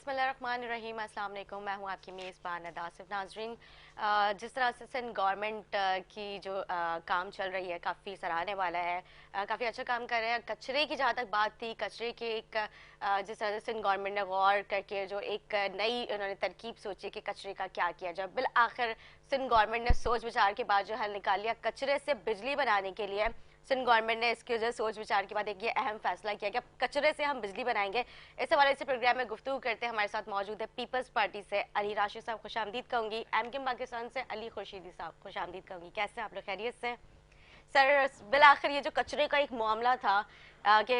बिस्मिल्लाहिर्रहमानिर्रहीम, अस्सलाम वालेकुम। मैं हूँ आपकी मेज़बान अदा आसिफ। नाज़रीन, जिस तरह से सिंध गवर्नमेंट की जो काम चल रही है काफ़ी सराहने वाला है। काफ़ी अच्छा काम कर रहे हैं। कचरे की जहाँ तक बात थी, कचरे की एक जिस तरह से सिंध गवर्नमेंट ने गौर करके जो एक नई उन्होंने तरकीब सोची कि कचरे का क्या किया जाए, बिल आखिर सिंध गवर्नमेंट ने सोच विचार के बाद जो हल निकाल लिया कचरे से बिजली बनाने के लिए। सिंध गवर्नमेंट ने इसके जो सोच विचार के बाद एक ये अहम फैसला किया कि अब कचरे से हम बिजली बनाएंगे। इस हवाले से प्रोग्राम में गुफ्तगू करते हैं। हमारे साथ मौजूद है पीपल्स पार्टी से अली राशिद साहब, खुश आमदीद कहूँगी। एमकेएम पाकिस्तान से अली खुर्शीदी साहब, खुश आमदीद कहूँगी। कैसे हैं आप लोग, खैरियत से? सर, बिल आखिर ये जो कचरे का एक मामला था कि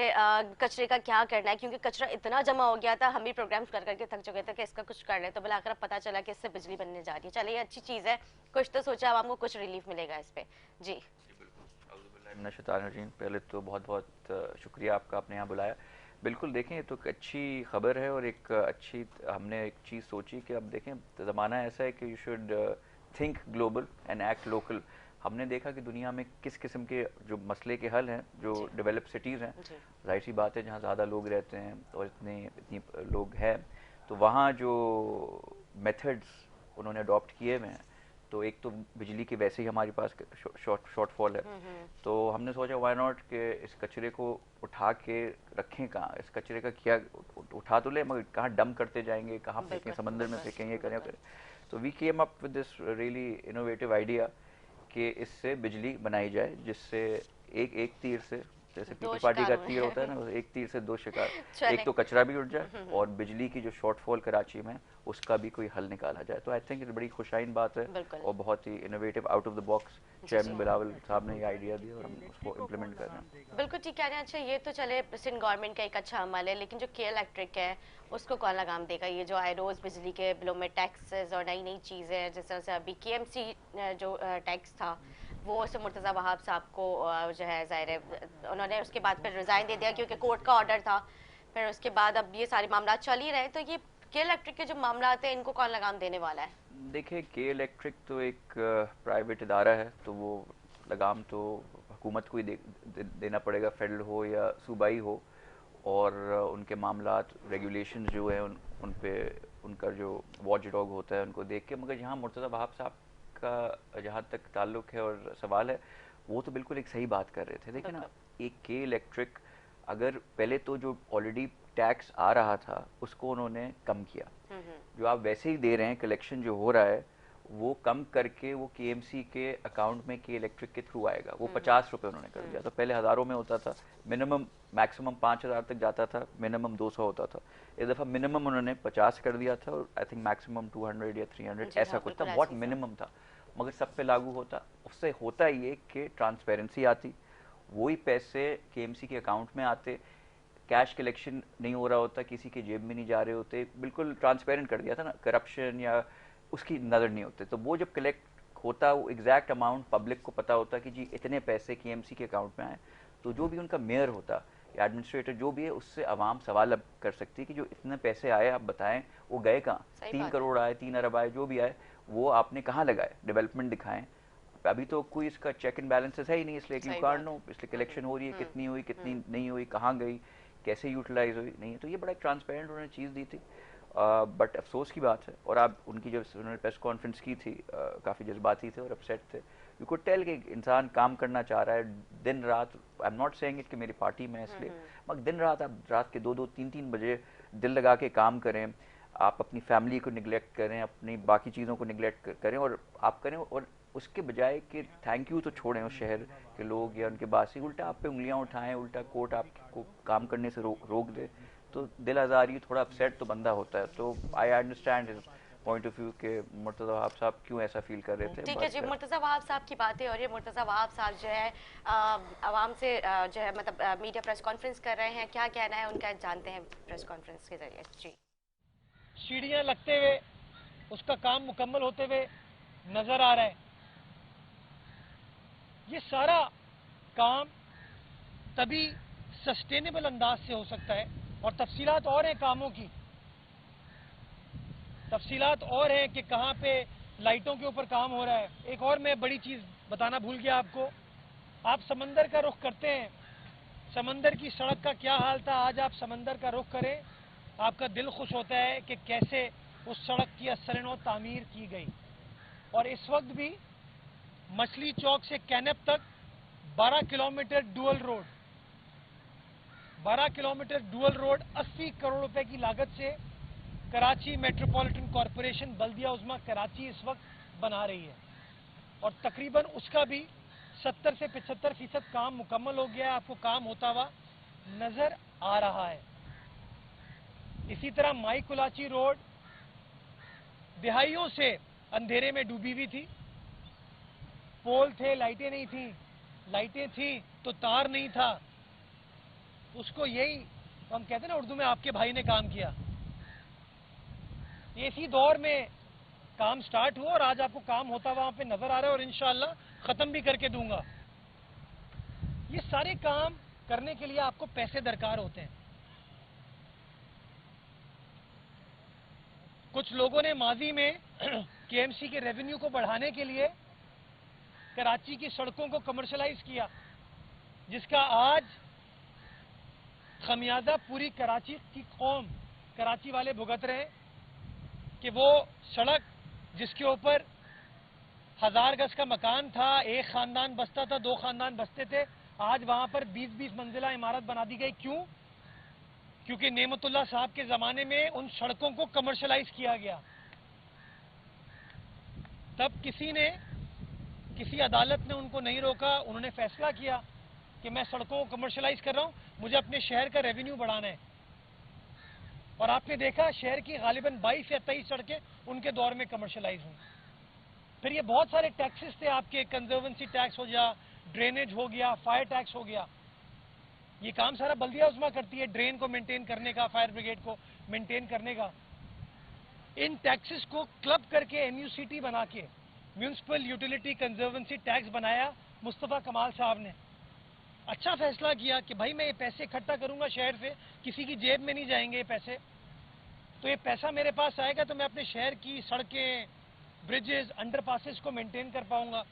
कचरे का क्या करना है, क्योंकि कचरा इतना जमा हो गया था, हम भी प्रोग्राम कर करके थक चुके थे कि इसका कुछ कर लें, तो बिल आखिर अब पता चला कि इससे बिजली बनने जा रही है। चलिए, अच्छी चीज़ है, कुछ तो सोचा अब हमको कुछ रिलीफ मिलेगा इस पर। जी पहले तो बहुत बहुत शुक्रिया आपका, आपने यहाँ बुलाया। बिल्कुल देखें, ये तो एक अच्छी खबर है और एक अच्छी हमने एक चीज़ सोची कि अब देखें ज़माना ऐसा है कि you should think global and act local. हमने देखा कि दुनिया में किस किस्म के जो मसले के हल हैं, जो डेवलप सिटीज़ हैं, जाहिर सी बात है जहाँ ज़्यादा लोग रहते हैं और इतनी लोग हैं, तो वहाँ जो मेथड्स उन्होंने अडॉप्ट किए हुए हैं, तो एक तो बिजली की वैसे ही हमारे पास शॉर्टफॉल है, तो हमने सोचा वाई नॉट कि इस कचरे को उठा के रखें कहाँ, इस कचरे का क्या उठा तो ले मगर कहाँ डंप करते जाएंगे, कहाँ फेंकें, समंदर में फेंकें, ये करें। तो we came up with this really innovative idea कि इससे बिजली बनाई जाए, जिससे एक एक तीर से, जैसे पीपल पार्टी का तीर होता है ना, एक तीर से दो शिकार। एक तो कचरा भी उठ जाए और बिजली की जो शॉर्टफॉल कराची में उसका भी कोई हल निकाला जाए। तो आई थिंक बड़ी खुशाइन बात है और बहुत ही innovative, out of the box chairman Bilawal साहब ने ये आइडिया दिया और हम उसको इम्प्लीमेंट कर रहे हैं। बिल्कुल ठीक कह रहे हैं। अच्छा, ये तो चले सिंध गवर्नमेंट का एक अच्छा अमल है, लेकिन जो के इलेक्ट्रिक है उसको कौन लगाम देगा? ये जो आए रोज बिजली के बिलों में टैक्सेस और नई नई चीज़ें, जिस तरह से अभी केएमसी जो टैक्स था वो उससे मुर्तज़ा वहाब साहब को जो है ज़ाहिर है उन्होंने उसके बाद फिर रिज़ाइन दे दिया क्योंकि कोर्ट का ऑर्डर था। फिर उसके बाद अब ये सारे मामला चल ही रहे हैं, तो ये के इलेक्ट्रिक के जो मामला हैं इनको कौन लगाम देने वाला है? देखिए, के इलेक्ट्रिक तो एक प्राइवेट इदारा है, तो वो लगाम तो हुकूमत को ही देना पड़ेगा, फेडरल हो या सूबाई हो, और उनके मामलात रेगुलेशन जो है उन पे उनका जो वॉच डॉग होता है उनको देख के। मगर यहाँ मुर्तज़ा वहाब साहब का जहाँ तक ताल्लुक है और सवाल है, वो तो बिल्कुल एक सही बात कर रहे थे। देखिए ना, एक के इलेक्ट्रिक अगर पहले तो जो ऑलरेडी टैक्स आ रहा था उसको उन्होंने कम किया, जो आप वैसे ही दे रहे हैं, कलेक्शन जो हो रहा है वो कम करके वो केएमसी के अकाउंट में के इलेक्ट्रिक के थ्रू आएगा। वो 50 रुपये उन्होंने कर दिया। तो पहले हज़ारों में होता था, मिनिमम मैक्सिमम 5,000 तक जाता था, मिनिमम 200 होता था। इस दफ़ा मिनिमम उन्होंने 50 कर दिया था और आई थिंक मैक्सिमम 200 या 300 ऐसा कुछ था, बहुत मिनिमम था, मगर सब पे लागू होता। उससे होता ये कि ट्रांसपेरेंसी आती, वही पैसे केएमसी के अकाउंट में आते, कैश कलेक्शन नहीं हो रहा होता, किसी के जेब में नहीं जा रहे होते, बिल्कुल ट्रांसपेरेंट कर दिया था ना, करप्शन या उसकी नज़र नहीं होते। तो वो जब कलेक्ट होता, वो एग्जैक्ट अमाउंट पब्लिक को पता होता कि जी इतने पैसे केएमसी के अकाउंट में आए, तो जो भी उनका मेयर होता या एडमिनिस्ट्रेटर जो भी है, उससे आवाम सवाल अब कर सकती है कि जो इतने पैसे आए आप बताएं वो गए कहाँ, 3 करोड़ आए, 3 अरब आए, जो भी आए वो आपने कहाँ लगाए, डेवलपमेंट दिखाएं। अभी तो कोई इसका चेक एंड बैलेंसेस है ही नहीं, इसलिए यू कांट नो इसलिए कलेक्शन हो रही है, कितनी हुई, कितनी नहीं हुई, कहाँ गई, कैसे यूटिलाइज हुई, नहीं है। तो ये बड़ा एक ट्रांसपेरेंट उन्होंने चीज़ दी थी। बट अफसोस की बात है, और आप उनकी जब उन्होंने प्रेस कॉन्फ्रेंस की थी काफ़ी जज्बाती थे और अपसेट थे। यू कुड टेल कि इंसान काम करना चाह रहा है दिन रात। I am not saying it कि मेरी पार्टी में इसलिए, मगर दिन रात आप रात के 2-2 3-3 बजे दिल लगा के काम करें, आप अपनी फैमिली को निगलेक्ट करें, अपनी बाकी चीज़ों को निगलेक्ट करें और आप करें, और उसके बजाय कि थैंक यू तो छोड़ें उस शहर के लोग या उनके बासी, उल्टा आप पे उंगलियां उठाएं, उल्टा कोर्ट आपको काम करने से रोक दे, तो दिल आज़ारी, थोड़ा अपसेट तो बंदा होता है। तो I understand his point of view के मुर्तज़ा वहाब साहब क्यों ऐसा फील कर रहे थे। ठीक है जी, मुर्तज़ा वहाब साहब की बातें, और ये मुर्तज़ा वहाब साहब जो है आवाम से जो है मतलब मीडिया प्रेस कॉन्फ्रेंस कर रहे हैं, क्या कहना है उनका जानते हैं प्रेस कॉन्फ्रेंस के जरिए। जी, सीढ़ियां लगते हुए उसका काम मुकम्मल होते हुए नजर आ रहा है। ये सारा काम तभी सस्टेनेबल अंदाज से हो सकता है, और तफसीलात और हैं कामों की, तफसीलात और हैं कि कहाँ पे लाइटों के ऊपर काम हो रहा है। एक और मैं बड़ी चीज़ बताना भूल गया आपको, आप समंदर का रुख करते हैं, समंदर की सड़क का क्या हाल था, आज आप समंदर का रुख करें आपका दिल खुश होता है कि कैसे उस सड़क की असरनो तामीर की गई। और इस वक्त भी मछली चौक से कैनप तक 12 किलोमीटर डुअल रोड 80 करोड़ रुपए की लागत से कराची मेट्रोपॉलिटन कॉरपोरेशन बल्दिया उज़्मा कराची इस वक्त बना रही है और तकरीबन उसका भी 70 से 75% काम मुकम्मल हो गया है। आपको काम होता हुआ नजर आ रहा है। इसी तरह माई कुलाची रोड दिहाइयों से अंधेरे में डूबी हुई थी। पोल थे, लाइटें नहीं थी, लाइटें थी तो तार नहीं था। उसको यही हम कहते हैं ना उर्दू में, आपके भाई ने काम किया। इसी दौर में काम स्टार्ट हुआ और आज आपको काम होता वहां पे नजर आ रहा है और इंशाअल्लाह खत्म भी करके दूंगा। ये सारे काम करने के लिए आपको पैसे दरकार होते हैं। कुछ लोगों ने माजी में केएमसी के रेवेन्यू को बढ़ाने के लिए कराची की सड़कों को कमर्शलाइज किया, जिसका आज खमियाजा पूरी कराची की कौम, कराची वाले भुगत रहे हैं कि वो सड़क जिसके ऊपर 1000 गज का मकान था, एक खानदान बसता था, 2 खानदान बसते थे, आज वहां पर 20-20 मंजिला इमारत बना दी गई। क्यों? क्योंकि नेमतुल्लाह साहब के जमाने में उन सड़कों को कमर्शलाइज किया गया। तब किसी अदालत ने उनको नहीं रोका। उन्होंने फैसला किया कि मैं सड़कों को कमर्शलाइज कर रहा हूं, मुझे अपने शहर का रेवेन्यू बढ़ाना है। और आपने देखा शहर की गालिबन 22 या 23 सड़कें उनके दौर में कमर्शलाइज हुई। फिर ये बहुत सारे टैक्सेस थे आपके, कंजर्वेंसी टैक्स हो गया, ड्रेनेज हो गया, फायर टैक्स हो गया। ये काम सारा बल्दिया उज़्मा करती है, ड्रेन को मेंटेन करने का, फायर ब्रिगेड को मेंटेन करने का। इन टैक्सेस को क्लब करके एमयूसीटी बना के म्यूनिसिपल यूटिलिटी कंजर्वेंसी टैक्स बनाया मुस्तफ़ा कमाल साहब ने। अच्छा फैसला किया कि भाई मैं ये पैसे इकट्ठा करूंगा शहर से, किसी की जेब में नहीं जाएंगे ये पैसे, तो ये पैसा मेरे पास आएगा तो मैं अपने शहर की सड़कें, ब्रिजेस, अंडरपासेस को मेंटेन कर पाऊंगा।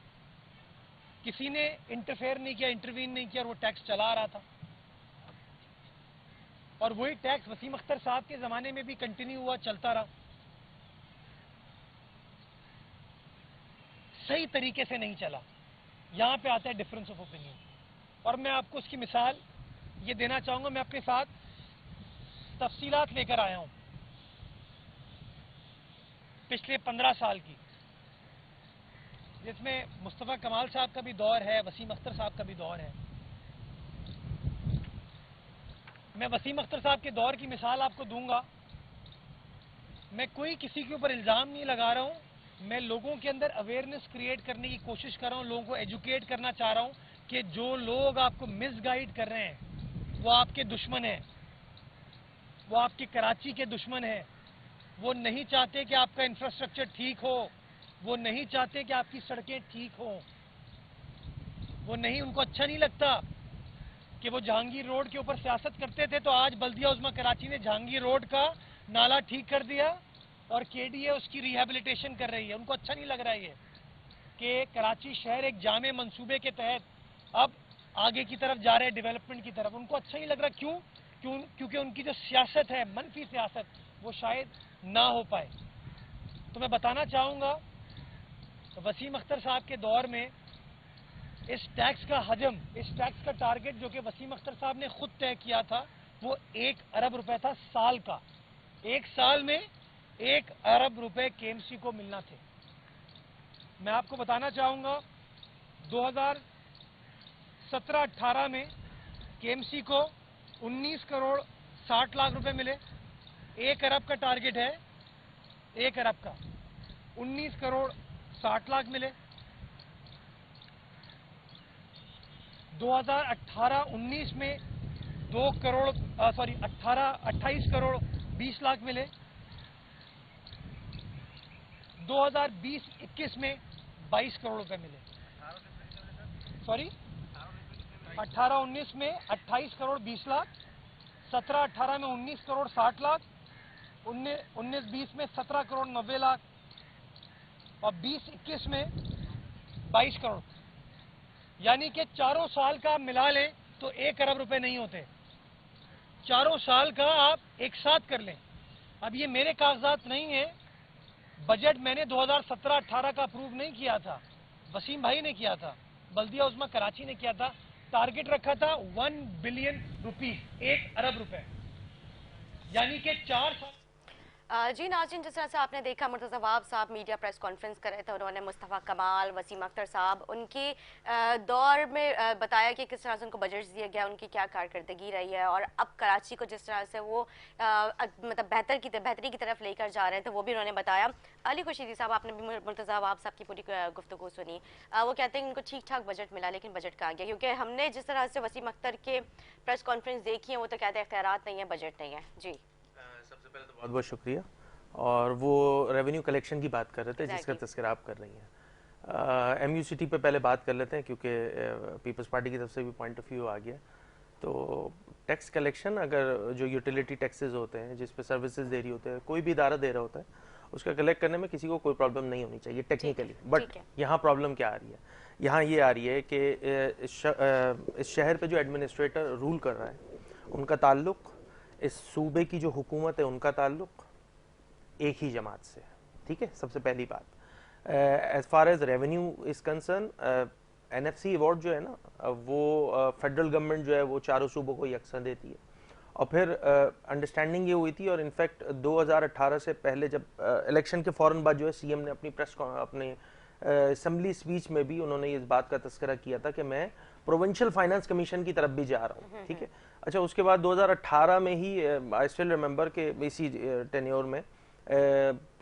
किसी ने इंटरफेयर नहीं किया, इंटरवीन नहीं किया और वो टैक्स चला रहा था। और वही टैक्स वसीम अख्तर साहब के जमाने में भी कंटिन्यू हुआ, चलता रहा। सही तरीके से नहीं चला। यहां पे आता है डिफरेंस ऑफ ओपिनियन। और मैं आपको उसकी मिसाल ये देना चाहूंगा। मैं अपने साथ तफसीलात लेकर आया हूं पिछले 15 साल की, जिसमें मुस्तफ़ा कमाल साहब का भी दौर है, वसीम अख्तर साहब का भी दौर है। मैं वसीम अख्तर साहब के दौर की मिसाल आपको दूंगा। मैं कोई किसी के ऊपर इल्ज़ाम नहीं लगा रहा हूं, मैं लोगों के अंदर अवेयरनेस क्रिएट करने की कोशिश कर रहा हूं, लोगों को एजुकेट करना चाह रहा हूं कि जो लोग आपको मिसगाइड कर रहे हैं वो आपके दुश्मन हैं, वो आपकी कराची के दुश्मन हैं। वो नहीं चाहते कि आपका इंफ्रास्ट्रक्चर ठीक हो, वो नहीं चाहते कि आपकी सड़कें ठीक हो, वो नहीं, उनको अच्छा नहीं लगता कि वो जहांगीर रोड के ऊपर सियासत करते थे तो आज बल्दिया उज़्मा कराची ने जहांगीर रोड का नाला ठीक कर दिया और केडीए उसकी रिहेबिलिटेशन कर रही है। उनको अच्छा नहीं लग रहा है ये कि कराची शहर एक जामे मंसूबे के तहत अब आगे की तरफ जा रहे हैं, डेवलपमेंट की तरफ। उनको अच्छा नहीं लग रहा। क्योंकि उनकी जो सियासत है, मनफी सियासत, वो शायद ना हो पाए। तो मैं बताना चाहूँगा वसीम अख्तर साहब के दौर में इस टैक्स का हजम, इस टैक्स का टारगेट जो कि वसीम अख्तर साहब ने खुद तय किया था, वो 1 अरब रुपए था साल का। 1 साल में 1 अरब रुपए केएमसी को मिलना थे। मैं आपको बताना चाहूँगा 2017-18 में केएमसी को 19 करोड़ 60 लाख रुपए मिले। 1 अरब का टारगेट है, 1 अरब का 19 करोड़ 60 लाख मिले। 2018-19 में 28 करोड़ 20 लाख मिले। 2020-21 में 22 करोड़ रुपए मिले। सॉरी, 18-19 में 28 करोड़ 20 लाख, 17-18 में 19 करोड़ 60 लाख, 19-20 में 17 करोड़ 90 लाख और 20-21 में 22 करोड़। यानी कि चारों साल का मिला लें तो 1 अरब रुपए नहीं होते। चारों साल का आप एक साथ कर लें। अब ये मेरे कागजात नहीं है, बजट मैंने 2017-18 का अप्रूव नहीं किया था, वसीम भाई ने किया था, बल्दिया उस्मा कराची ने किया था। टारगेट रखा था 1 बिलियन रुपीस, 1 अरब रुपए, यानी कि 4 साल। जी नाज़रीन, जिस तरह से आपने देखा मुर्तज़ा वाब साहब मीडिया प्रेस कॉन्फ्रेंस कर रहे थे, उन्होंने मुस्तफ़ा कमाल, वसीम अख्तर साहब उनके दौर में बताया कि किस तरह से उनको बजट दिया गया, उनकी क्या कारकर्दगी रही है और अब कराची को जिस तरह से वो मतलब बेहतरी की तरफ लेकर जा रहे हैं, तो वो भी उन्होंने बताया। अली खुशीदी साहब, आपने भी मुर्तज़ा वाब साहब की पूरी गुफ्तगू सुनी। वो कहते हैं उनको ठीक ठाक बजट मिला, लेकिन बजट कहाँ गया, क्योंकि हमने जिस तरह से वसीम अख्तर के प्रेस कॉन्फ्रेंस देखी है, वो तो कहते हैं इख्तियारात नहीं है, बजट नहीं है। जी, सबसे पहले तो बहुत बहुत शुक्रिया। और वो रेवेन्यू कलेक्शन की बात कर रहे थे जिसका तस्करा आप कर रही हैं। MUCT पे पहले बात कर लेते हैं, क्योंकि पीपल्स पार्टी की तरफ से भी पॉइंट ऑफ व्यू आ गया। तो टैक्स कलेक्शन, अगर जो यूटिलिटी टैक्सेस होते हैं जिस पे सर्विसेज दे रही होते हैं, कोई भी इदारा दे रहा होता है, उसका कलेक्ट करने में किसी को कोई प्रॉब्लम नहीं होनी चाहिए टेक्निकली। बट यहाँ प्रॉब्लम क्या आ रही है? यहाँ ये आ रही है कि इस शहर पे जो एडमिनिस्ट्रेटर रूल कर रहा है, उनका ताल्लुक इस सूबे की जो हुकूमत है उनका ताल्लुक एक ही जमात से, ठीक है। सबसे पहली बात, as far as revenue is concern, NFC award जो है ना, वो फेडरल गवर्नमेंट जो है वो चारों सूबों को यकसा देती है। और फिर अंडरस्टैंडिंग ये हुई थी, और इनफैक्ट 2018 से पहले जब इलेक्शन के फौरन बाद जो है CM ने अपनी असेंबली स्पीच में भी उन्होंने इस बात का तस्करा किया था कि मैं प्रोविंशियल फाइनेंस कमीशन की तरफ भी जा रहा हूँ, ठीक है। अच्छा, उसके बाद 2018 में ही आई स्टिल रिमेंबर के इसी टेन्योर में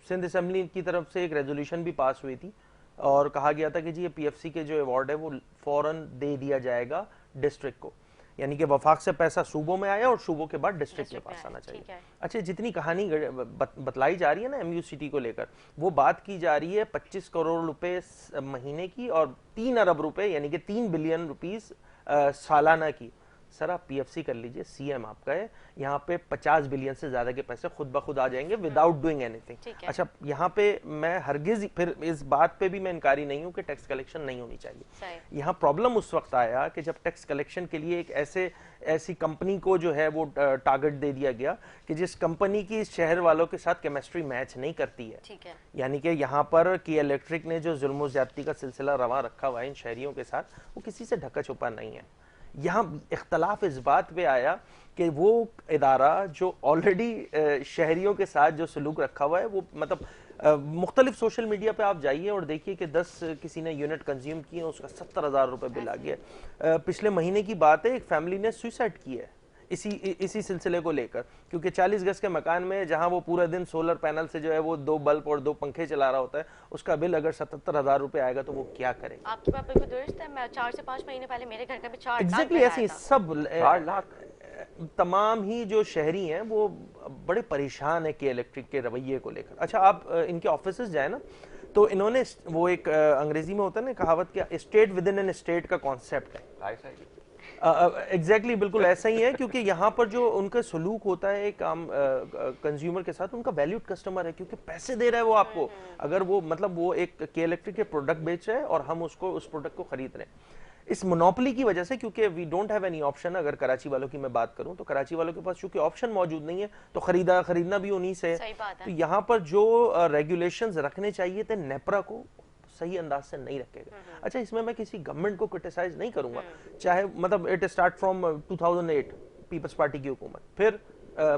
सिंध असेंबली की तरफ से एक रेजोल्यूशन भी पास हुई थी, और कहा गया था कि जी ये PFC के जो अवार्ड है वो फौरन दे दिया जाएगा डिस्ट्रिक्ट को, यानी कि वफाक से पैसा सूबों में आया और सूबों के बाद डिस्ट्रिक्ट में पास आना चाहिए। अच्छा, जितनी कहानी बतलाई जा रही है ना MUCT को लेकर, वो बात की जा रही है 25 करोड़ रुपए महीने की और 3 अरब रुपए यानी कि 3 बिलियन रुपीस सालाना की। सर आप PFC कर लीजिए, CM आपका है, यहाँ पे 50 बिलियन से ज्यादा के पैसे खुद ब खुद आ जाएंगे विदाउट डूइंग एनीथिंग। अच्छा, यहाँ पे मैं हरगिज फिर इस बात पे भी मैं इनकारी नहीं हूँ कि टैक्स कलेक्शन नहीं होनी चाहिए। यहाँ प्रॉब्लम उस वक्त आया कि जब टैक्स कलेक्शन के लिए एक ऐसी कंपनी को जो है वो टारगेट दे दिया गया कि जिस कंपनी की शहर वालों के साथ केमिस्ट्री मैच नहीं करती है। यानी कि यहाँ पर की इलेक्ट्रिक ने जो जुल्म ज्यादती का सिलसिला रवा रखा हुआ है इन शहरियों के साथ, वो किसी से ढका छुपा नहीं है। यहाँ इख्तलाफ इस बात पे आया कि वो इदारा जो ऑलरेडी शहरियों के साथ जो सलूक रखा हुआ है, वो मतलब मुख्तलिफ सोशल मीडिया पे आप जाइए और देखिए कि 10 किसी ने यूनिट कंज्यूम किए, उसका 70,000 रुपए बिल आ गया। पिछले महीने की बात है, एक फैमिली ने सुसाइड की है इसी सिलसिले को लेकर, क्योंकि 40 गज के मकान में जहां वो पूरा दिन सोलर पैनल से जो है वो 2 बल्ब और 2 पंखे चला रहा होता है, उसका बिल अगर 77,000 रुपए आएगा तो वो क्या करेगा। आपकी बात बिल्कुल दुरुस्त है। मैं 4 से 5 महीने पहले मेरे घर का भी 4 एग्जैक्टली ऐसे सब 4 लाख तमाम ही जो शहरी हैं वो बड़े परेशान है के इलेक्ट्रिक के रवैये को लेकर। अच्छा, आप इनके ऑफिसेज जाए ना, तो इन्होंने वो एक अंग्रेजी में होता है ना कहावत, क्या state with in an state का कॉन्सेप्ट है। एग्जैक्टली बिल्कुल ऐसा ही है, क्योंकि यहाँ पर जो उनका सलूक होता है एक आम कंज्यूमर के साथ, उनका वैल्यूड कस्टमर है, क्योंकि पैसे दे रहा है वो आपको। अगर वो मतलब वो एक के इलेक्ट्रिक के प्रोडक्ट बेच रहे हैं और हम उसको उस प्रोडक्ट को खरीद रहे हैं, इस मोनोपोली की वजह से, क्योंकि we don't have any option. अगर कराची वालों की मैं बात करूं तो कराची वालों के पास चूंकि ऑप्शन मौजूद नहीं है, तो खरीदना भी उन्हीं से है। तो यहाँ पर जो रेगुलेशंस रखने चाहिए थे नेपरा को, सही अंदाज से नहीं रखेगा। अच्छा, इसमें मैं किसी गवर्नमेंट को क्रिटिसाइज नहीं करूंगा, चाहे मतलब it start from 2008 Peoples Party की हुकूमत, फिर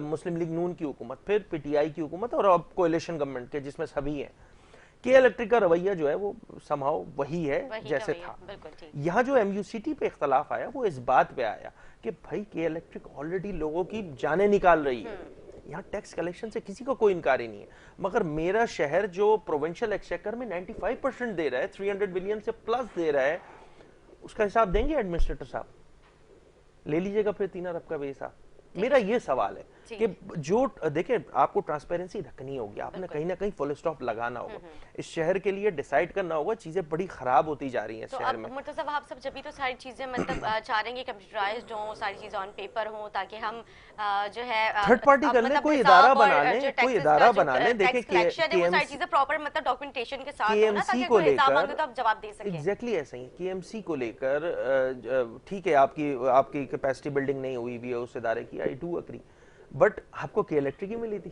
मुस्लिम लीग नून की हुकूमत, फिर PTI की हुकूमत, और अब कोalition गवर्नमेंट के जिसमें सभी हैं। के इलेक्ट्रिक का रवैया जो है वो समहाउ वही है जैसे था। यहाँ जो MUCT पे इख्तलाफ आया वो इस बात पे आया कि भाई के इलेक्ट्रिक ऑलरेडी लोगों की जानें निकाल रही है, यहाँ टैक्स कलेक्शन से किसी को कोई इनकार ही नहीं है, मगर मेरा शहर जो प्रोविंशियल एक्सचेकर में 95% दे रहा है, 300 बिलियन से प्लस दे रहा है, उसका हिसाब देंगे एडमिनिस्ट्रेटर साहब? ले लीजिएगा फिर 3 अरब का भी हिसाब। मेरा ये सवाल है। कि जो देखें आपको ट्रांसपेरेंसी रखनी होगी, आपने कहीं ना कहीं फुल स्टॉप लगाना होगा। इस शहर के लिए डिसाइड करना होगा, चीजें बड़ी खराब होती जा रही हैं तो शहर अब में। मुर्तज़ा आप सब जब भी तो सारी चीजें मतलब चाह रहे हैं कि कंप्यूटराइज्ड हो, सारी चीजें ऑन पेपर हो, ताकि हम जो है थर्ड पार्टी कर ले, कोई इदारा बना ले, कोई इदारा बना ले। देखिए वो सारी चीजें प्रॉपर मतलब डॉक्यूमेंटेशन के साथ हो ना, ताकि KMC को कोई हिसाब मांगे लेकर तो आप जवाब दे सकें। एग्जैक्टली ऐसा ही KMC को लेकर ठीक है, आपकी कैपेसिटी बिल्डिंग नहीं हुई भी है उस इदारे की, आई डू अग्री, बट आपको के इलेक्ट्रिक ही मिली थी,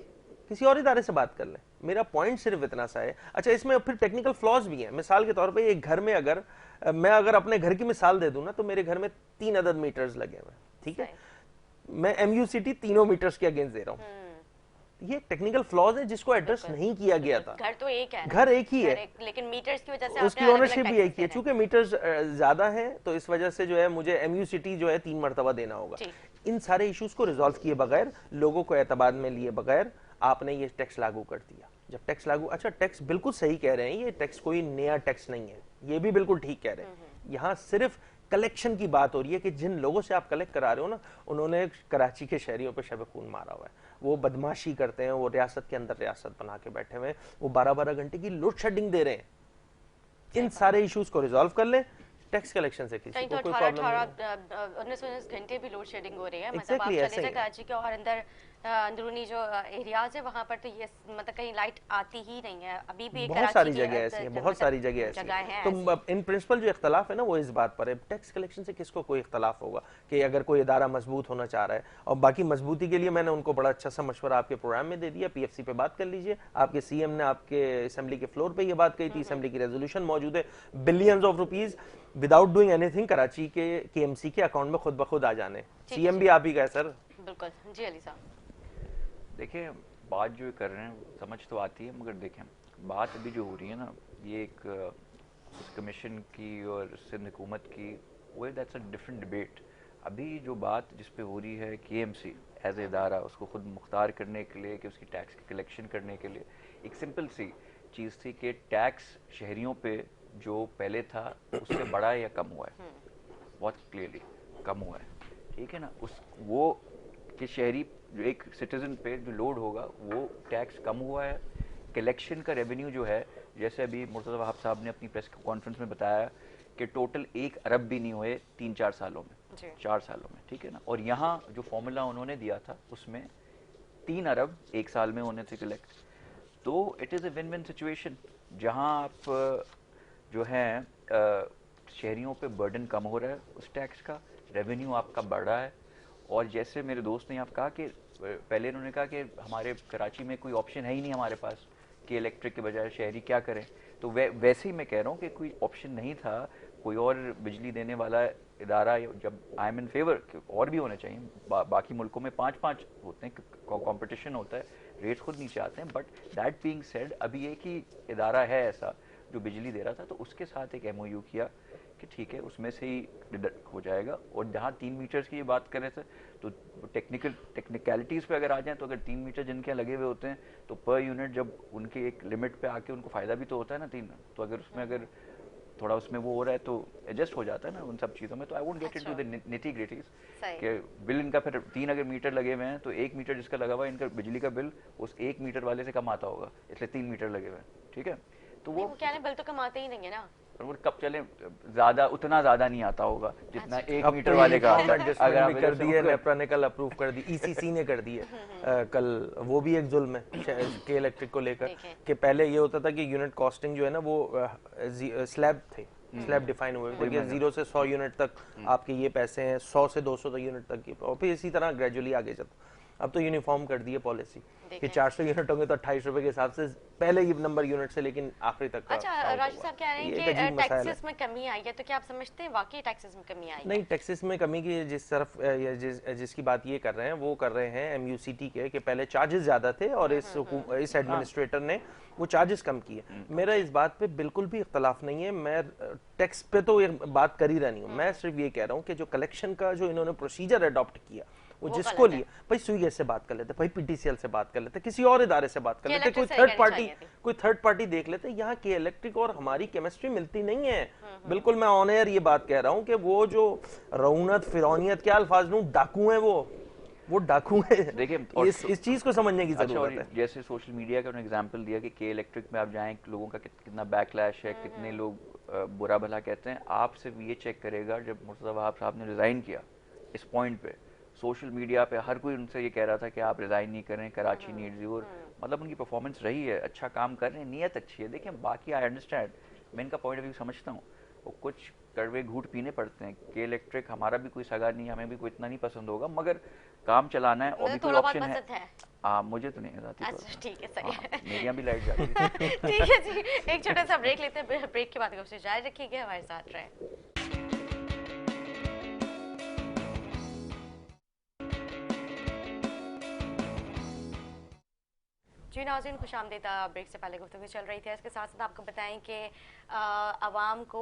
किसी और इदारे से बात कर लें। मेरा पॉइंट सिर्फ इतना सा है। अच्छा, इसमें फिर टेक्निकल फ्लॉज भी हैं। मिसाल के तौर पे एक घर में मैं अगर अपने घर की मिसाल दे दूं ना, तो मेरे घर में 3 अदद मीटर्स लगे हुए हैं, ठीक है, मैं MUCT तीनों मीटर्स के अगेंस्ट दे रहा हूं। ये टेक्निकल फ्लॉज है जिसको एड्रेस नहीं किया गया था। घर तो एक है, घर एक ही है, लेकिन मीटर्स की वजह से उसकी ओनरशिप भी एक ही है। चूंकि मीटर्स ज्यादा है तो इस वजह से जो है मुझे MUCT जो है 3 मरतबा देना होगा। इन सारे इश्यूज को रिजॉल्व किए बगैर, लोगों को एतबार में लिए बगैर आपने ये टैक्स लागू कर दिया। जब टैक्स लागू, अच्छा टैक्स बिल्कुल सही कह रहे हैं, ये टैक्स कोई नया टैक्स नहीं है, ये भी बिल्कुल ठीक कह रहे हैं। यहाँ सिर्फ कलेक्शन की बात हो रही है कि जिन लोगों से आप कलेक्ट करा रहे हो ना, उन्होंने कराची के शहरियों पर शब खून मारा हुआ है, वो बदमाशी करते हैं, वो रियासत के अंदर रियासत बना के बैठे हुए हैं, वो 12-12 घंटे की लोड शेडिंग दे रहे हैं। इन सारे इश्यूज को रिजॉल्व कर ले, टैक्स कलेक्शन से किसी को कोई प्रॉब्लम नहीं। 19 घंटे भी लोड शेडिंग हो रही है। Exactly, मतलब आप ऐसे चले ही जाए कराची के और अंदर अंदरूनी जो एरियाज है वहां पर तो ये मतलब कहीं लाइट आती ही नहीं है अभी भी। बहुत सारी जगह ऐसी है, बहुत सारी जगह ऐसी है। तो इन प्रिंसिपल जो इख्तलाफ है ना, वो इस बात पर है, टैक्स कलेक्शन से किसको कोई इख्तलाफ होगा कि अगर कोई इदारा मजबूत होना चाह रहा है। और बाकी मजबूती के लिए मैंने उनको बड़ा अच्छा सा मशवरा आपके प्रोग्राम में दे दिया, PFC पे बात कर लीजिए। आपके CM ने आपके असेंबली के फ्लोर पे ये बात कही थी, असेंबली की रेजोल्यूशन मौजूद है, billions of rupees without doing anything Karachi के KMC के अकाउंट में खुद ब खुद आ जाने। CM भी आप ही का है सर। बिल्कुल जी अली साहब। देखिए, बात जो कर रहे हैं समझ तो आती है, मगर देखें बात अभी जो हो रही है ना, ये एक उस कमीशन की और सिंध हुकूमत की, वो दैट्स अ डिफरेंट डिबेट। अभी जो बात जिस पे हो रही है KMC एज ए इदारा, उसको खुद मुख्तार करने के लिए कि उसकी टैक्स की कलेक्शन करने के लिए, एक सिंपल सी चीज़ थी कि टैक्स शहरियों पे जो पहले था उससे बड़ा या कम हुआ है, बहुत क्लियरली कम हुआ है, ठीक है ना। वो कि शहरी जो एक सिटीजन पे जो लोड होगा वो टैक्स कम हुआ है। कलेक्शन का रेवेन्यू जो है, जैसे अभी मुर्तज़ा वहाब साहब ने अपनी प्रेस कॉन्फ्रेंस में बताया कि टोटल 1 अरब भी नहीं हुए 3-4 सालों में, 4 सालों में, ठीक है ना। और यहाँ जो फॉर्मूला उन्होंने दिया था उसमें 3 अरब 1 साल में होने से कलेक्ट, तो it is a win win situation, जहाँ आप जो है शहरियों पे बर्डन कम हो रहा है उस टैक्स का, रेवेन्यू आपका बढ़ रहा है। और जैसे मेरे दोस्त ने आप कहा कि पहले उन्होंने कहा कि हमारे कराची में कोई ऑप्शन है ही नहीं हमारे पास कि इलेक्ट्रिक के बजाय शहरी क्या करें, तो वैसे ही मैं कह रहा हूँ कि कोई ऑप्शन नहीं था, कोई और बिजली देने वाला इदारा, जब आई एम इन फेवर और भी होने चाहिए। बाकी मुल्कों में 5-5 होते हैं, कंपटीशन होता है, रेट्स खुद नीचे आते हैं, बट दैट बीइंग सेड अभी एक ही इदारा है ऐसा जो बिजली दे रहा था, तो उसके साथ एक MOU किया कि ठीक है उसमें से ही डिडक्ट हो जाएगा। और जहाँ 3 मीटर्स की बात कर रहे थे, तो टेक्निकलिटीज़ पे अगर आ जाएं, तो अगर 3 मीटर जिनके लगे हुए होते हैं तो पर यूनिट जब उनके एक लिमिट पे आके उनको फ़ायदा भी तो होता है ना 3, तो अगर उसमें अगर थोड़ा उसमें वो हो रहा है तो एडजस्ट हो जाता है ना उन सब चीज़ों में। तो I won't get into the nitty gritties कि बिल इनका फिर 3 अगर मीटर लगे हुए हैं तो 1 मीटर जिसका लगा हुआ है इनका बिजली का बिल उस 1 मीटर वाले से कम आता होगा, इसलिए 3 मीटर लगे हुए हैं, ठीक है। तो वो क्या बिल तो कमाते ही नहीं है ना, और कब चले उतना ज्यादा नहीं आता होगा जितना 1 मीटर वाले का आता है। अगर आप कर दिए, नेपरा ने कल अप्रूव कर दी, ECC ने कर दी है कल, वो भी एक जुल्म है के इलेक्ट्रिक को लेकर कि पहले ये होता था कि यूनिट कॉस्टिंग जो है ना वो स्लैब थे, स्लैब डिफाइन हुए थे कि 0 से 100 यूनिट तक आपके ये पैसे हैं, 100 से 200 तक यूनिट तक की, और फिर इसी तरह ग्रेजुअली आगे चलता। अब तो यूनिफॉर्म कर दी है पॉलिसी कि 400 यूनिट होंगे तो 28 रुपए के हिसाब से पहले ये नंबर यूनिट से लेकिन आखिरी तक। अच्छा, राशिद साहब कह रहे हैं कि टैक्सेस में कमी आई है, तो क्या आप समझते हैं वाकई टैक्सेस में कमी आई है? नहीं, टैक्सेस में कमी की जिस तरफ जिसकी बात ये कर रहे हैं वो कर रहे हैं MUCT के कि पहले चार्जेस ज्यादा थे और इस एडमिनिस्ट्रेटर ने वो चार्जेस कम किए। मेरा इस बात पे बिल्कुल भी इख्तलाफ नहीं है, मैं टैक्स पे तो बात कर ही रही हूँ। मैं सिर्फ ये कह रहा हूँ कि जो कलेक्शन का जो इन्होंने प्रोसीजर अडॉप्ट किया वो जिसको लिए, भाई सुई से बात कर लेते, भाई PTCL से बात कर लेते, किसी और इदारे से बात कर लेते, कोई थर्ड पार्टी देख लेते। यहाँ के इलेक्ट्रिक और हमारी केमिस्ट्री मिलती नहीं है। बिल्कुल मैं ऑन एयर ये बात कह रहा हूँ कि वो जो रऊनत फिरौनियत, क्या अल्फाज लूं, डाकू हैं वो वो डाकू है। देखिए इस चीज को समझने की अच्छा, जरूरत और है। जैसे सोशल मीडिया का उन्होंने एग्जांपल दिया कि के इलेक्ट्रिक में आप जाएं, लोगों का कितना बैकलैश है, कितने लोग बुरा भला कहते हैं। आप सिर्फ ये चेक करेगा, जब मुर्तज़ा वहाब साहब ने रिज़ाइन किया इस पॉइंट पे, सोशल मीडिया पे हर कोई उनसे ये कह रहा था कि आप रिज़ाइन नहीं करें, कराची नीड्स यू। मतलब उनकी परफॉर्मेंस रही है, अच्छा काम कर रहे हैं, नीयत अच्छी है। देखिए बाकी आई अंडरस्टैंड, मैं इनका पॉइंट ऑफ व्यू समझता हूँ, वो कुछ कड़वे घूट पीने पड़ते हैं। के इलेक्ट्रिक हमारा भी कोई सगा नहीं, हमें भी कोई इतना नहीं पसंद होगा, मगर काम चलाना है और भी कोई थोड़ा बहुत ऑप्शन है। पसंद है। हाँ, मुझे तो नहीं आती। अच्छा ठीक है, सही है। मेरी यहाँ भी लाइट जाती है। ठीक है जी, एक छोटा सा ब्रेक लेते हैं, ब्रेक के बाद कोशिश जारी रखिएगा, हमारे साथ रहें। जी नाज़रीन, खुश आमदीद। ब्रेक से पहले गुफ्तगू चल रही थी, इसके साथ साथ आपको बताएं कि आवाम को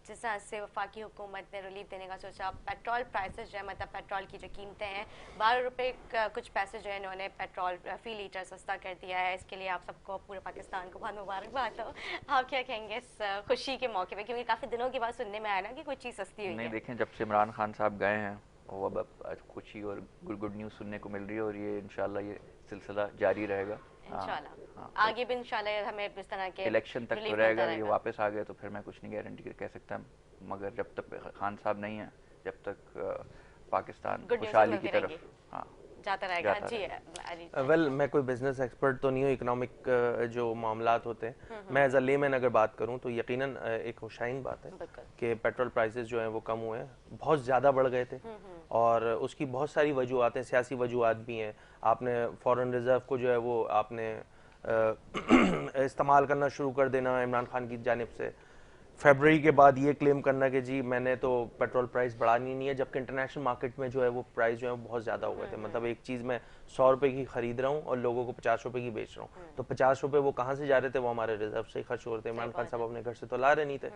जिस तरह से वफाकी हुकूमत ने रिलीफ देने का सोचा, पेट्रोल प्राइसेस जो है, मतलब पेट्रोल की जो कीमतें हैं, 12 रुपये कुछ पैसे जो है इन्होंने पेट्रोल फी लीटर सस्ता कर दिया है। इसके लिए आप सबको, पूरे पाकिस्तान को बहुत मुबारकबाद हो। आप क्या कहेंगे इस खुशी के मौके पर, क्योंकि काफ़ी दिनों के बाद सुनने में आया ना कि कोई चीज़ सस्ती हुई नहीं, है। देखें जब से इमरान खान साहब गए हैं, वो अब खुशी और गुड न्यूज़ सुनने को मिल रही है, और ये इंशाल्लाह ये सिलसिला जारी रहेगा इंशाल्लाह। आगे भी इंशाल्लाह हमें इस तरह के इलेक्शन तक तो रहेगा। ये वापस आ गए तो फिर मैं कुछ नहीं गारंटी कह सकता, मगर जब तक खान साहब नहीं है, जब तक पाकिस्तान खुशहाली की तरफ जाता रहेगा। जी वेल, मैं कोई बिजनेस एक्सपर्ट तो नहीं हूँ, इकोनॉमिक जो मामलात होते हैं, मैं एज अ लेमैन अगर बात करूँ तो यकीनन एक खुशाइन बात है कि पेट्रोल प्राइसेस जो हैं वो कम हुए हैं, बहुत ज़्यादा बढ़ गए थे, और उसकी बहुत सारी वजूहत हैं, सियासी वजूहत भी हैं। आपने फॉरेन रिजर्व को जो है वो आपने इस्तेमाल करना शुरू कर देना इमरान खान की जानिब से, फरवरी के बाद ये क्लेम करना कि जी मैंने तो पेट्रोल प्राइस बढ़ानी नहीं है, जबकि इंटरनेशनल मार्केट में जो है वो प्राइस जो है बहुत ज़्यादा हो गए थे। मतलब एक चीज़ मैं 100 रुपये की खरीद रहा हूँ और लोगों को 50 रुपये की बेच रहा हूँ, तो 50 रुपये वो कहाँ से जा रहे थे? वो हमारे रिजर्व से ही खर्च हो रहे थे। इमरान खान साहब अपने घर से तो ला रहे नहीं थे।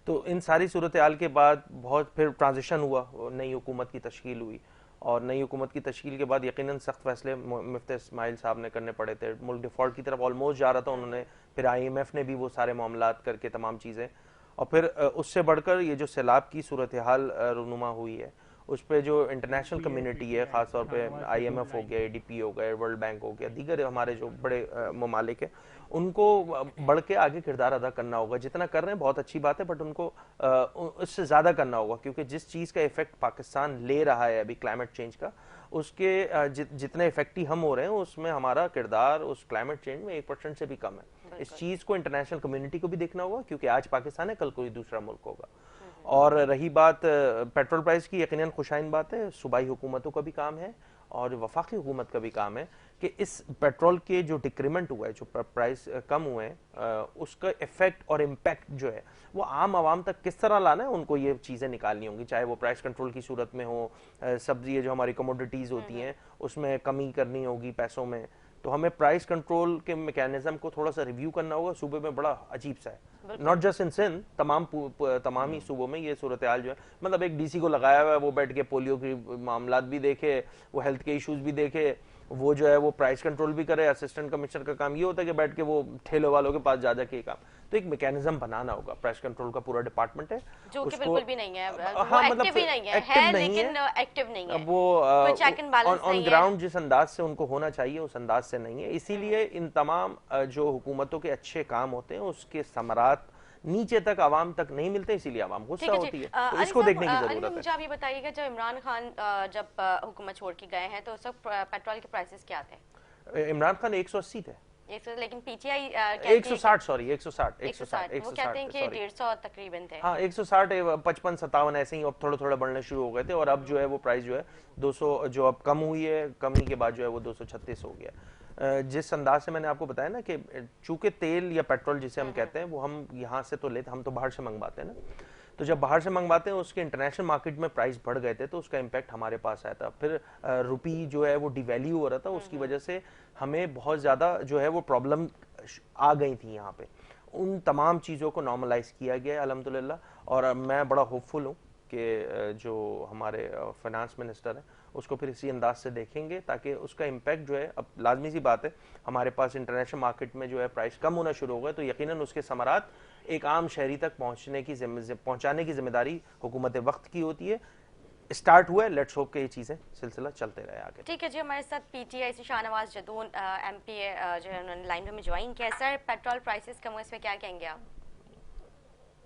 तो इन सारी सूरत हाल के बाद बहुत फिर ट्रांजिशन हुआ, नई हुकूमत की तश्कील हुई, और नई हुकूमत की तश्कील के बाद यकीनन सख्त फैसले मुफ्ती इस्माइल साहब ने करने पड़े थे। मुल्क डिफ़ॉल्ट की तरफ ऑलमोस्ट जा रहा था उन्होंने, फिर IMF ने भी वो सारे मामलात करके तमाम चीज़ें, और फिर उससे बढ़कर ये जो सैलाब की सूरत हाल रुनुमा हुई है, उस पर जो इंटरनेशनल कम्युनिटी है, ख़ास तौर पे IMF हो गया, ADB हो गया, वर्ल्ड बैंक हो गया, दीगर हमारे जो बड़े ममालिक हैं, उनको बढ़ के आगे किरदार अदा करना होगा। जितना कर रहे हैं बहुत अच्छी बात है, बट उनको उससे ज़्यादा करना होगा, क्योंकि जिस चीज़ का इफेक्ट पाकिस्तान ले रहा है अभी क्लाइमेट चेंज का, उसके जितने इफेक्टी हम हो रहे हैं उसमें हमारा किरदार उस क्लाइमेट चेंज में 1% से भी कम है। इस चीज़ को इंटरनेशनल कम्युनिटी को भी देखना होगा, क्योंकि आज पाकिस्तान है, कल कोई दूसरा मुल्क होगा। और रही बात पेट्रोल प्राइस की, यकीनन खुशाइन बात है, सूबाई हुकूमतों का भी काम है और वफाकी हुकूमत का भी काम है कि इस पेट्रोल के जो डिक्रीमेंट हुआ है, जो प्राइस कम हुए हैं, उसका इफेक्ट और इम्पैक्ट जो है वो आम आवाम तक किस तरह लाना है, उनको ये चीज़ें निकालनी होंगी, चाहे वो प्राइस कंट्रोल की सूरत में हो, सब्जी ये जो हमारी कमोडिटीज़ होती हैं उसमें कमी करनी होगी पैसों में, तो हमें प्राइस कंट्रोल के मैकेनिज्म को थोड़ा सा रिव्यू करना होगा। सूबे में बड़ा अजीब सा है, नॉट जस्ट इन सिंध, तमाम ही सूबों में ये सूरत हाल जो है, मतलब एक DC को लगाया हुआ है, वो बैठ के पोलियो की मामलात भी देखे, वो हेल्थ के इश्यूज भी देखे, वो जो है वो प्राइस कंट्रोल भी करे। असिस्टेंट कमिश्नर का काम ये होता है कि बैठ के वो ठेले वालों के पास जा के काम, तो एक मैकेनिज्म बनाना होगा। प्राइस कंट्रोल का पूरा डिपार्टमेंट है जो कि बिल्कुल भी नहीं है, हाँ, मतलब एक्टिव नहीं है, लेकिन एक्टिव नहीं है, वो check and balance on ground जिस अंदाज से उनको होना चाहिए उस अंदाज से नहीं है। इसीलिए इन तमाम जो हुकूमतों के अच्छे काम होते हैं उसके समरात नीचे तक आवाम तक नहीं मिलते, इसीलिए आवाम गुस्सा होती है। तो इसको देखने की जरूरत है। मुझे आप ये बताइएगा, जब इमरान खान जब हुकूमत छोड़ के गए हैं तो उस वक्त पेट्रोल के प्राइसेस क्या थे? इमरान खान 180 थे, लेकिन PTI 160, सॉरी 160 वो कहते हैं कि 150 तकरीबन थे। हाँ 160, 55, 57 ऐसे ही, अब थोड़े थोड़े बढ़ने शुरू हो गए थे, और अब जो है वो प्राइस जो है 200 जो अब कम हुई है, कमी के बाद जो है वो 236 हो गया। जिस अंदाज से मैंने आपको बताया ना कि चूंकि तेल या पेट्रोल जिसे हम कहते हैं वो हम यहाँ से तो लेते, हम तो बाहर से मंगवाते हैं ना, तो जब बाहर से मंगवाते हैं उसके इंटरनेशनल मार्केट में प्राइस बढ़ गए थे, तो उसका इम्पैक्ट हमारे पास आया था। फिर रुपी जो है वो डिवैल्यू हो रहा था, उसकी वजह से हमें बहुत ज़्यादा जो है वो प्रॉब्लम आ गई थी यहाँ पे। उन तमाम चीज़ों को नॉर्मलाइज किया गया अल्हम्दुलिल्लाह, और मैं बड़ा होपफुल हूँ कि जो हमारे फाइनेंस मिनिस्टर हैं उसको फिर इसी अंदाज से देखेंगे, ताकि उसका इम्पैक्ट जो है, अब लाजमी सी बात है हमारे पास इंटरनेशनल मार्केट में जो है प्राइस कम होना शुरू हो गए, तो यकीनन उसके समरात एक आम शहरी तक पहुंचाने की जिम्मेदारी हुकूमत वक्त की होती है। स्टार्ट हुआ है, लेट्स होप कि ये चीज़ें सिलसिला चलते रहे आगे। ठीक है जी, हमारे साथ पीटीआई से शाहनवाज जदून एमपी जो है उन्होंने लाइन में ज्वाइन किया। सर, पेट्रोल प्राइसेस कम हुए, इस पे क्या कहेंगे आप?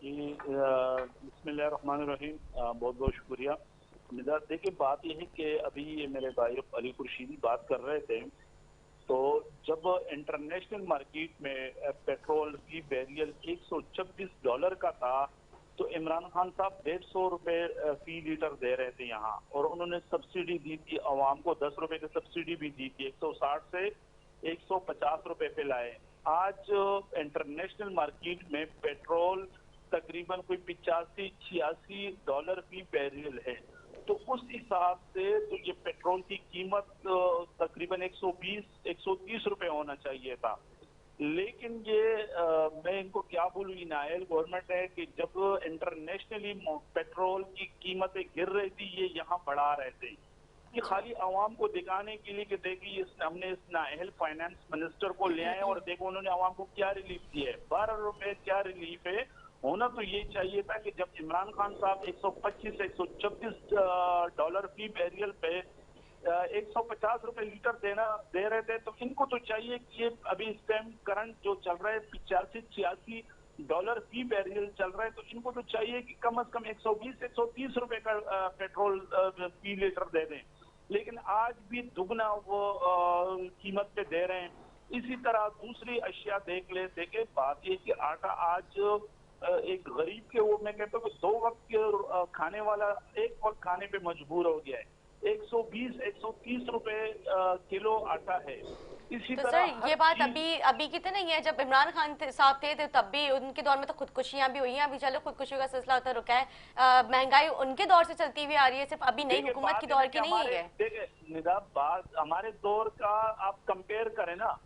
जी, बिस्मिल्लाहिर्रहमानिर्रहीम, बहुत बहुत शुक्रिया। निदा, देखिए बात यह है कि अभी ये मेरे भाई अली खुर्शीदी बात कर रहे थे, तो जब इंटरनेशनल मार्केट में पेट्रोल की बैरियल $126 का था, तो इमरान खान साहब 150 रुपए फी लीटर दे रहे थे यहाँ, और उन्होंने सब्सिडी दी थी आवाम को, 10 रुपए की सब्सिडी भी दी थी, 160 से 150 रुपए पे लाए। आज इंटरनेशनल मार्केट में पेट्रोल तकरीबन कोई $85-86 की बैरियल है, तो उस हिसाब से तो ये पेट्रोल की कीमत तकरीबन 120-130 रुपए होना चाहिए था। लेकिन ये मैं इनको क्या बोलूँ, ये नायल गवर्नमेंट है कि जब इंटरनेशनली पेट्रोल की कीमतें गिर रही थी, ये यहाँ बढ़ा रहे थे। ये खाली आवाम को दिखाने के लिए कि देखिए हमने इस नाअहल फाइनेंस मिनिस्टर को ले आए और देखो उन्होंने आवाम को क्या रिलीफ दिया है। 12 रुपए क्या रिलीफ है। होना तो ये चाहिए था कि जब इमरान खान साहब 125 से $126 फी बैरियल पे 150 रुपए लीटर दे रहे थे, तो इनको तो चाहिए कि ये अभी इस टाइम करंट जो चल रहा है $85-86 फी बैरियल चल रहा है, तो इनको तो चाहिए कि कम से कम 120-130 रुपए का पेट्रोल फी लीटर दे दें, लेकिन आज भी दुगना वो कीमत पे दे रहे हैं। इसी तरह दूसरी अशिया देखे बात ये कि आटा आज एक गरीब के, वो मैं कहता हूँ 2 वक्त खाने वाला एक वक्त खाने पे मजबूर हो गया है। 120-130 रुपए किलो आटा है। इसी तो तरह सर, ये बात अभी की तो नहीं है, जब इमरान खान साहब थे तो तब भी उनके दौर में तो खुदकुशियां भी हुई हैं। अभी चलो खुदकुशियों का सिलसिला होता रुका है, महंगाई उनके दौर से चलती हुई आ रही है, सिर्फ अभी नई हुकूमत की दौर की नहीं है। देखिए निदा, बात हमारे दौर का आप कंपेयर करें ना,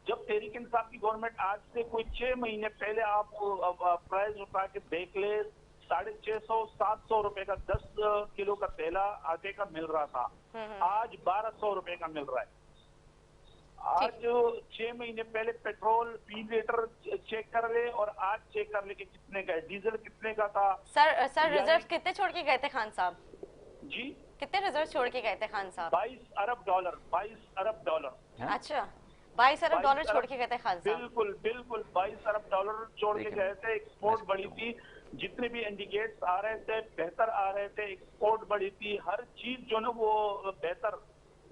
जब तहरीक इंसाफ की गवर्नमेंट, आज से कोई 6 महीने पहले आप प्राइस उठा के देख ले, 650-700 रुपए का 10 किलो का थैला आटे का मिल रहा था, आज 1200 रुपए का मिल रहा है। आज 6 महीने पहले पेट्रोल फी लीटर चेक कर ले और आज चेक कर ले कि कितने का है, डीजल कितने का था। सर रिजर्व कितने छोड़ के गए थे खान साहब जी? कितने रिजर्व छोड़ के गए थे खान साहब? 22 अरब डॉलर। अच्छा, 22 अरब डॉलर छोड़ के गए थे खान साहब। बिल्कुल 22 अरब डॉलर छोड़ के गए थे। एक्सपोर्ट बढ़ी थी, जितने भी इंडिकेट्स आ रहे थे बेहतर आ रहे थे, एक्सपोर्ट बढ़ी थी, हर चीज जो ना वो बेहतर।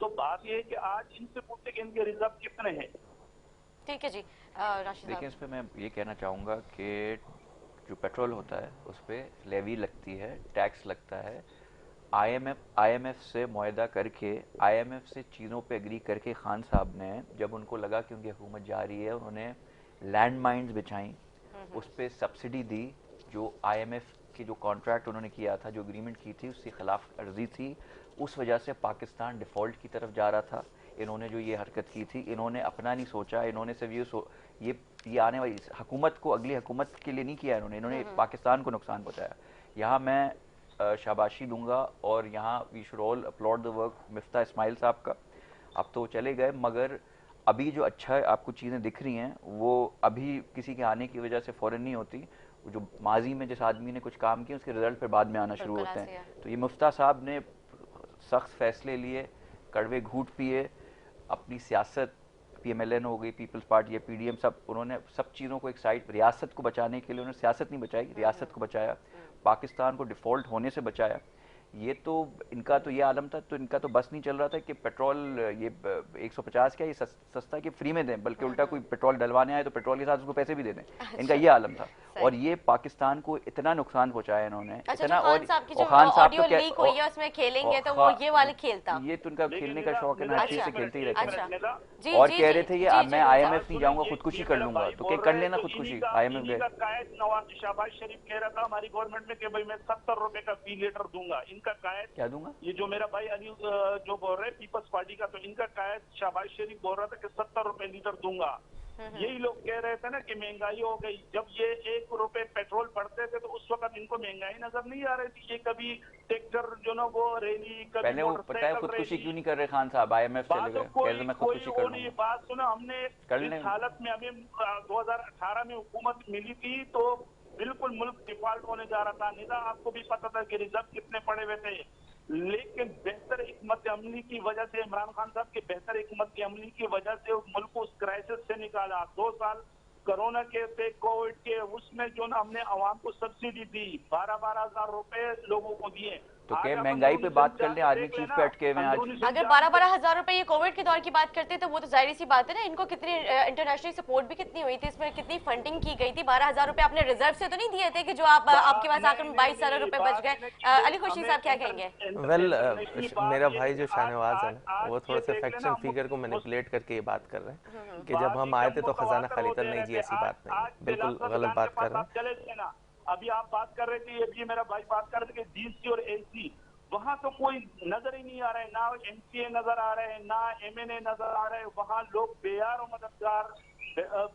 तो बात ये है कि आज इनसे पूछते कि इनके रिजर्व कितने हैं। ठीक है जी, राशिद देखिए, इस पे मैं ये कहना चाहूँगा कि जो पेट्रोल होता है उस पर लेवी लगती है, टैक्स लगता है। आईएमएफ से मुआहदा करके, आईएमएफ से चीज़ों पे एग्री करके खान साहब ने, जब उनको लगा कि उनकी हुकूमत जा रही है, उन्होंने लैंड माइन्स बिछाई, उस पर सब्सिडी दी। जो आईएमएफ की जो कॉन्ट्रैक्ट उन्होंने किया था, जो एग्रीमेंट की थी, उसकी खिलाफ वर्जी थी। उस वजह से पाकिस्तान डिफ़ॉल्ट की तरफ जा रहा था। इन्होंने जो ये हरकत की थी, इन्होंने अपना नहीं सोचा, इन्होंने सिर्फ ये आने वाली हुकूमत को, अगली हुकूमत के लिए नहीं किया इन्होंने पाकिस्तान को नुकसान पहुँचाया। यहाँ मैं शाबाशी दूंगा और यहाँ we should all upload the work Miftah Ismail साहब का। अब तो चले गए, मगर अभी जो अच्छा आपको चीज़ें दिख रही हैं वो अभी किसी के आने की वजह से फ़ौरन नहीं होती। जो माजी में जिस आदमी ने कुछ काम किया उसके रिजल्ट फिर बाद में आना शुरू होते हैं। तो ये मुफ्ता साहब ने सख्त फैसले लिए, कड़वे घूंट पिए, अपनी सियासत, PMLN हो गई, पीपल्स पार्टी या PDM, सब उन्होंने सब चीज़ों को एक साइड, रियासत को बचाने के लिए उन्होंने सियासत नहीं बचाई, रियासत को बचाया, पाकिस्तान को डिफ़ॉल्ट होने से बचाया। ये तो इनका तो ये आलम था, तो इनका तो बस नहीं चल रहा था कि पेट्रोल ये 150 क्या ये सस्ता कि फ्री में दें, बल्कि उल्टा कोई पेट्रोल डलवाने आए तो पेट्रोल के साथ उसको पैसे भी दे दें। इनका ये आलम था, और ये पाकिस्तान को इतना नुकसान पहुंचाया इन्होंने। इतना, और खान साहब तो क्या उसमें खेलेंगे, तो वो ये वाले खेलता, ये तो उनका खेलने का शौक है ना, अच्छे से खेलते ही रहते हैं। और कह रहे थे ये मैं IMF नहीं जाऊंगा, खुदकुशी कर लूंगा, तो क्या कर लेना खुदकुशी। IMF गए, नवाज शहबाज शरीफ कह रहा था हमारी गवर्नमेंट में कि भाई मैं 70 रुपए का फी लीटर दूंगा। इनका कायद क्या दूंगा? ये जो मेरा भाई अली जो बोल रहे पीपल्स पार्टी का, तो इनका कायद शहबाज शरीफ बोल रहा था कि 70 रुपए लीटर दूंगा। यही लोग कह रहे थे ना कि महंगाई हो गई। जब ये 1 रुपए पेट्रोल पड़ते थे तो उस वक्त इनको महंगाई नजर नहीं आ रही थी। ये कभी ट्रैक्टर जो ना वो रैली, पहले वो पता है खुदकुशी क्यों नहीं कर रहे खान साहब, IMF चले गए, कह रहे मैं खुदकुशी कर लूंगा। बात सुना हमने, इस हालत में हमें 2018 में हुकूमत मिली थी तो बिल्कुल मुल्क डिफॉल्ट होने जा रहा था। निदा आपको भी पता था कि रिजर्व कितने पड़े हुए थे, लेकिन बेहतर हिकमत अमली की वजह से, इमरान खान साहब के बेहतर हिकमत अमली की वजह से मुल्क को उस क्राइसिस से निकाला। 2 साल कोरोना के थे, कोविड के, उसमें जो ना हमने आवाम को सब्सिडी दी, 12-12 हजार रुपए लोगों को दिए। तो क्या महंगाई पे बात कर लें, आर्मी चीफ पे अटके हुए हैं आज। अगर 12-12 हजार रुपए ये कोविड के दौर की बात करते हैं तो वो तो जाहिर सी बात है ना, इनको कितनी इंटरनेशनल सपोर्ट भी कितनी हुई थी, इसमें कितनी फंडिंग की गई थी। 12,000 रुपए आपने रिजर्व से तो नहीं दिए थे कि जो आपके पास आकर 22 अरब रुपए बच गए। अली खुर्शीद साहब क्या कहेंगे? मेरा भाई जो शाहनवाज है ना, वो थोड़ा सा फैक्शन फिगर को मैनिपुलेट करके ये बात कर रहे हैं कि जब हम आए थे तो खजाना खाली था। नहीं जी, ऐसी बात नहीं, बिल्कुल गलत बात कर रहे हैं। अभी आप बात कर रहे थे, अभी मेरा भाई बात कर रहे थे डीसी और एसी, वहाँ तो कोई नजर ही नहीं आ रहा है, ना एमसीए नजर आ रहे हैं, ना एमएनए नजर आ रहे हैं। वहाँ लोग बेयार और मददगार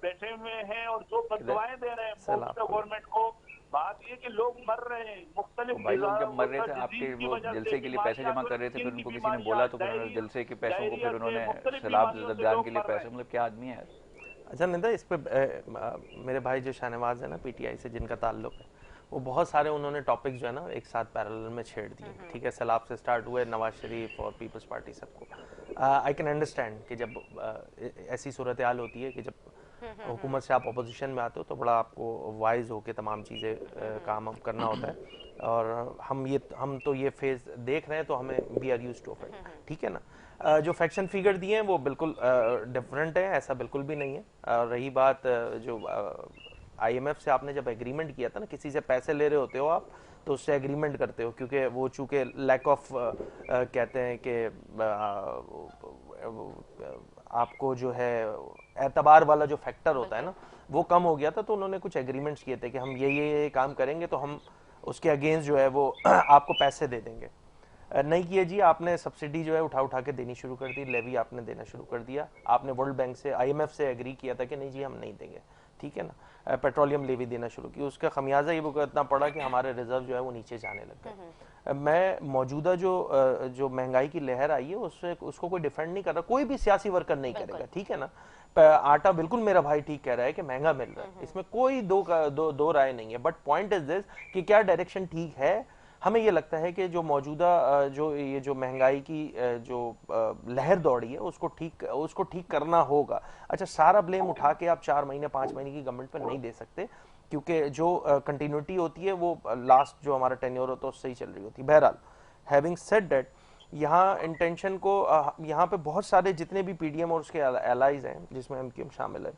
बैठे हुए हैं और जो बदवाएं दे रहे हैं गवर्नमेंट को। बात ये कि लोग मर रहे हैं मुख्तलिफ भाई लोग जब मर रहे थे आपके वो जलसे के लिए पैसे जमा कर रहे थे, फिर उनको किसी ने बोला तो फिर उन्होंने जलसे के पैसों को फिर उन्होंने सैलाब जद्दान के लिए पैसे, मतलब क्या आदमी है। अच्छा निदा, इस पे मेरे भाई जो शाहनवाज है ना पीटीआई से जिनका ताल्लुक है, वो बहुत सारे उन्होंने टॉपिक्स जो है ना एक साथ पैरेलल में छेड़ दिए। ठीक है, सैलाब से स्टार्ट हुए, नवाज शरीफ और पीपल्स पार्टी सबको। आई कैन अंडरस्टैंड कि जब ऐसी सूरत हाल होती है कि जब हुकूमत से आप अपोजिशन में आते हो तो बड़ा आपको वाइज होकर तमाम चीज़ें काम करना होता है। और हम तो ये फेज देख रहे हैं तो हमें we are used to it. ठीक है ना। जो फैक्शन फिगर दिए हैं वो बिल्कुल डिफरेंट है, ऐसा बिल्कुल भी नहीं है। रही बात जो IMF से आपने जब एग्रीमेंट किया था ना, किसी से पैसे ले रहे होते हो आप तो उससे एग्रीमेंट करते हो, क्योंकि वो चूंकि लैक ऑफ कहते हैं कि आपको जो है एतबार वाला जो फैक्टर होता है ना वो कम हो गया था, तो उन्होंने कुछ एग्रीमेंट्स किए थे कि हम ये काम करेंगे तो हम उसके अगेंस्ट जो है वो आपको पैसे दे देंगे। नहीं किए जी, आपने सब्सिडी जो है उठा के देनी शुरू कर दी, लेवी आपने देना शुरू कर दिया। आपने वर्ल्ड बैंक से IMF से एग्री किया था कि नहीं जी हम नहीं देंगे, ठीक है ना। पेट्रोलियम लेवी देना शुरू की, उसका खमियाजा ये भुगतना पड़ा कि हमारे रिजर्व जो है वो नीचे जाने लग गए। मैं मौजूदा जो महंगाई की लहर आई है उसको कोई डिफेंड नहीं कर रहा, कोई भी सियासी वर्कर नहीं करेगा, ठीक है ना। आटा बिल्कुल मेरा भाई ठीक कह रहा है कि महंगा मिल रहा है, इसमें कोई दो राय नहीं है। बट पॉइंट इज दिस कि क्या डायरेक्शन ठीक है। हमें ये लगता है कि जो मौजूदा जो महंगाई की जो लहर दौड़ी है उसको ठीक करना होगा। अच्छा, सारा ब्लेम उठा के आप 4 महीने 5 महीने की गवर्नमेंट पर नहीं दे सकते, क्योंकि जो कंटिन्यूटी होती है वो लास्ट जो हमारा टेन्योर होता है उससे ही चल रही होती है। बहरहाल, हैविंग सेड दैट, यहाँ इंटेंशन को यहाँ पे बहुत सारे जितने भी PDM और उसके एलाइज हैं जिसमें MQM शामिल है,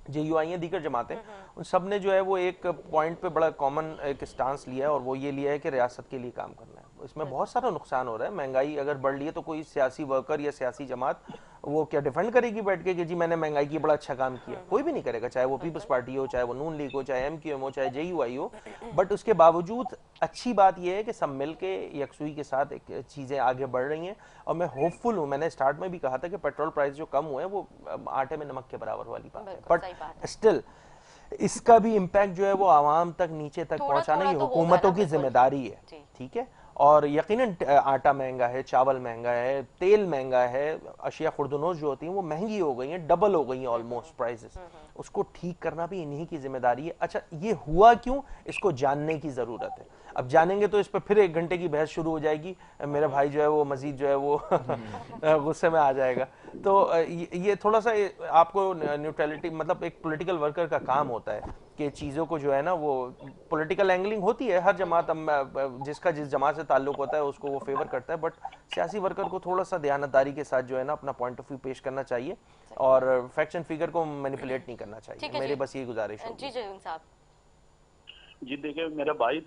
JUI दीगर जमातें, उन सब ने जो है वो एक पॉइंट पे बड़ा कॉमन एक स्टांस लिया है और वो ये लिया है कि रियासत के लिए काम करना है। इसमें बहुत सारा नुकसान हो रहा है। महंगाई अगर बढ़ रही है तो कोई सियासी वर्कर या सियासी जमात वो क्या डिफेंड करेगी बैठ के कि जी मैंने महंगाई की बड़ा अच्छा काम किया? कोई भी नहीं करेगा, चाहे वो पीपल्स पार्टी हो, चाहे वो नून लीग हो, चाहे MQM हो, चाहे JUI हो। बट उसके बावजूद अच्छी बात यह है कि सब मिल के यकसुई के साथ एक चीज़ें आगे बढ़ रही हैं और मैं होपफुल हूँ। मैंने स्टार्ट में भी कहा था कि पेट्रोल प्राइस जो कम हुए हैं वो आटे में नमक के बराबर वाली बात है, बट स्टिल इसका भी इम्पैक्ट जो है वो आवाम तक नीचे तक पहुंचाना ही हुकूमतों की जिम्मेदारी है, ठीक है। और यकीनन आटा महंगा है, चावल महंगा है, तेल महंगा है, अशिया खुर्दनोश जो होती हैं वो महंगी हो गई हैं, डबल हो गई हैं ऑलमोस्ट प्राइसेस। उसको ठीक करना भी इन्हीं की जिम्मेदारी है। अच्छा, ये हुआ क्यों, इसको जानने की जरूरत है। अब जानेंगे तो इस पर फिर 1 घंटे की बहस शुरू हो जाएगी, मेरा भाई जो है वो मजीद जो है वो गुस्से में आ जाएगा। तो ये थोड़ा सा आपको न्यूट्रलिटी, मतलब एक पॉलिटिकल वर्कर का काम होता है कि चीज़ों को जो है ना वो पॉलिटिकल एंगलिंग होती है, हर जमात जिसका जिस जमात से ताल्लुक होता है उसको वो फेवर करता है, बट सियासी वर्कर को थोड़ा सा दयानतदारी के साथ जो है ना अपना पॉइंट ऑफ व्यू पेश करना चाहिए और फैक्शन फिगर को मैनिपुलेट नहीं करना चाहिए। मेरी बस ये गुजारिश है। जी जयून साहब। जी देखिए, मेरा भाई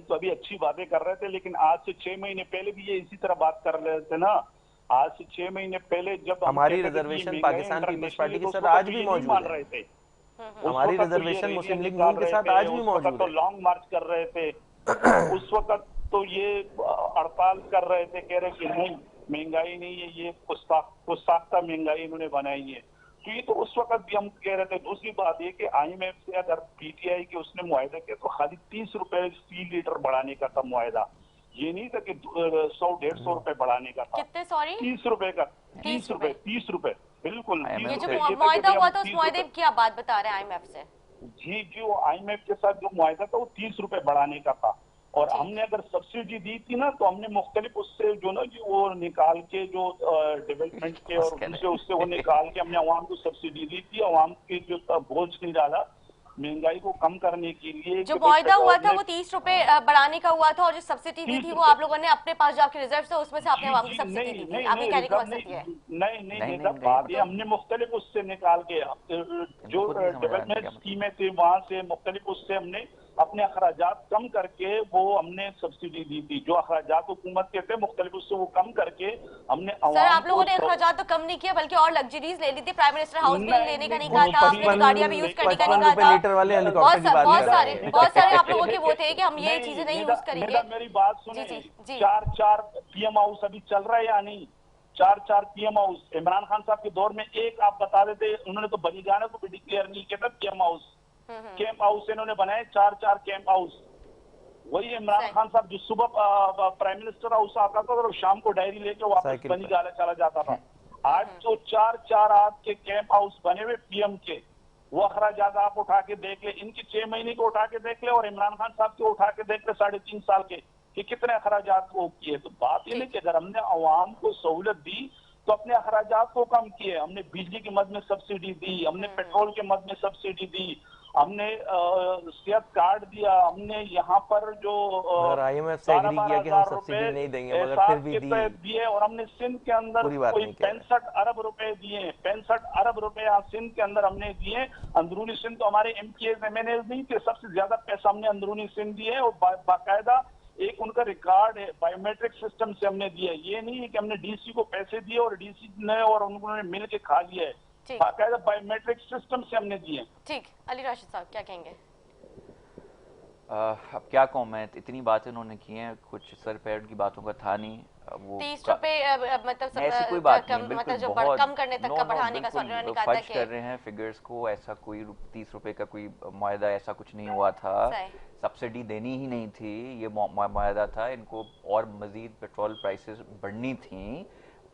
तो अभी अच्छी बातें कर रहे थे, लेकिन आज से 6 महीने पहले भी ये इसी तरह बात कर रहे थे ना। आज से 6 महीने पहले जब हमारी रिजर्वेशन पाकिस्तान पीपल्स पार्टी के साथ आज भी मौजूद है, हमारी रिजर्वेशन मुस्लिम लीग नून के साथ आज भी मौजूद है। तो लॉन्ग मार्च कर रहे थे उस वक्त, तो ये हड़ताल कर रहे थे, कह रहे कि नहीं महंगाई नहीं है, ये कुछ साख्ता महंगाई इन्होंने बनाई है। तो ये तो उस वक्त भी हम कह रहे थे। दूसरी बात ये कि IMF से अगर PTI के उसने मुआहदा किया तो खाली 30 रुपए फी लीटर बढ़ाने का था मुआहदा, ये नहीं था कि 100-150 रुपए बढ़ाने का था। कितने? सॉरी, 30 रुपए का, 30 रुपए बिल्कुल। ये जो मुआहदा हुआ था उस मुआहदे की आप बात बता रहे हैं IMF से? जी, वो IMF के साथ जो मुआहदा था वो 30 रुपए बढ़ाने का था। और हमने अगर सब्सिडी दी थी ना तो हमने मुख्तलिफ उससे जो ना कि वो निकाल के जो डेवलपमेंट के और उससे वो निकाल के हमने अवाम को सब्सिडी दी थी, अवाम की जो बोझ नहीं डाला महंगाई को कम करने के लिए। जो मुआहदा हुआ था वो 30 रुपए बढ़ाने का हुआ था, और जो सब्सिडी दी थी वो आप लोगों ने अपने पास जो आपके रिजर्व थे उसमें से आपने अवाम को सब्सिडी दी थी। आपके कहने का मकसद ये है? नहीं, बात ये हमने मुख्तलिफ उससे निकाल के जो डेवलपमेंट स्कीमें थी वहां से मुख्तलिफ उससे हमने अपने अखराजात कम करके वो हमने सब्सिडी दी थी। जो अखराजात हुकूमत के थे मुख्तलिफ उससे वो कम करके हमने सर आप लोगों ने अखराजात तो कम नहीं किया बल्कि और लग्जरीज ले ली थी। प्राइम मिनिस्टर हाउस बिल लेने का नहीं कहा था आपने, गाड़ियां भी यूज करने का नहीं कहा था। बहुत सारे आप लोगों के वो थे कि हम ये चीजें नहीं यूज करेंगे। मेरी बात सुनिए, 4 पीएम हाउस अभी चल रहा है या नहीं? 4 पीएम हाउस इमरान खान साहब के दौर में एक आप बता देते, उन्होंने तो बनीगाना को भी डिक्लेयर नहीं किया था पीएम हाउस। कैंप हाउस इन्होंने बनाए 4 कैंप हाउस। वही इमरान खान साहब जो सुबह प्राइम मिनिस्टर हाउस आता था और शाम को डायरी लेके वापस बनीगाना चला जाता था। आज तो 4 आपके कैंप हाउस बने हुए पीएम के, वो अखराजात आप उठा के देख ले, इनकी 6 महीने को उठा के देख ले और इमरान खान साहब के उठा के देख ले 3.5 साल के कि कितने अखराजात को किए। तो बात ये नहीं कि अगर हमने अवाम को सहूलत दी तो अपने अखराजात को कम किए। हमने बिजली की मद में सब्सिडी दी, हमने पेट्रोल के मद में सब्सिडी दी, हमने सेहत कार्ड दिया, हमने यहाँ पर जो IMF से एग्री किया कि हम सब्सिडी नहीं देंगे मगर फिर भी दिए और हमने सिंध के अंदर कोई 65 अरब रुपए दिए। 65 अरब रुपए यहाँ सिंध के अंदर हमने दिए। अंदरूनी सिंध तो हमारे MPs MNAs नहीं थे, सबसे ज्यादा पैसा हमने अंदरूनी सिंध दिए और बाकायदा एक उनका रिकॉर्ड है बायोमेट्रिक सिस्टम से हमने दिया। ये नहीं है कि हमने DC को पैसे दिए और DC ने और उन्होंने मिल के खा लिया है, बाकायदा बायोमेट्रिक सिस्टम से हमने दिए। ठीक, अली राशिद साहब क्या कहेंगे? अब क्या कहूँ मैं, इतनी बातें उन्होंने की हैं, कुछ सर पैर की बातों का था नहीं। वो 30 रुपए मतलब ऐसी कोई बात नहीं, मतलब जो कम करने तक का बढ़ाने का सोच रहे फर्ज कर रहे हैं फिगर्स को। ऐसा कोई 30 रुपए का कोई मुआहदा ऐसा कुछ नहीं हुआ था। सब्सिडी देनी ही नहीं थी, ये मुआहदा था इनको और मजीद पेट्रोल प्राइसेस बढ़नी थी,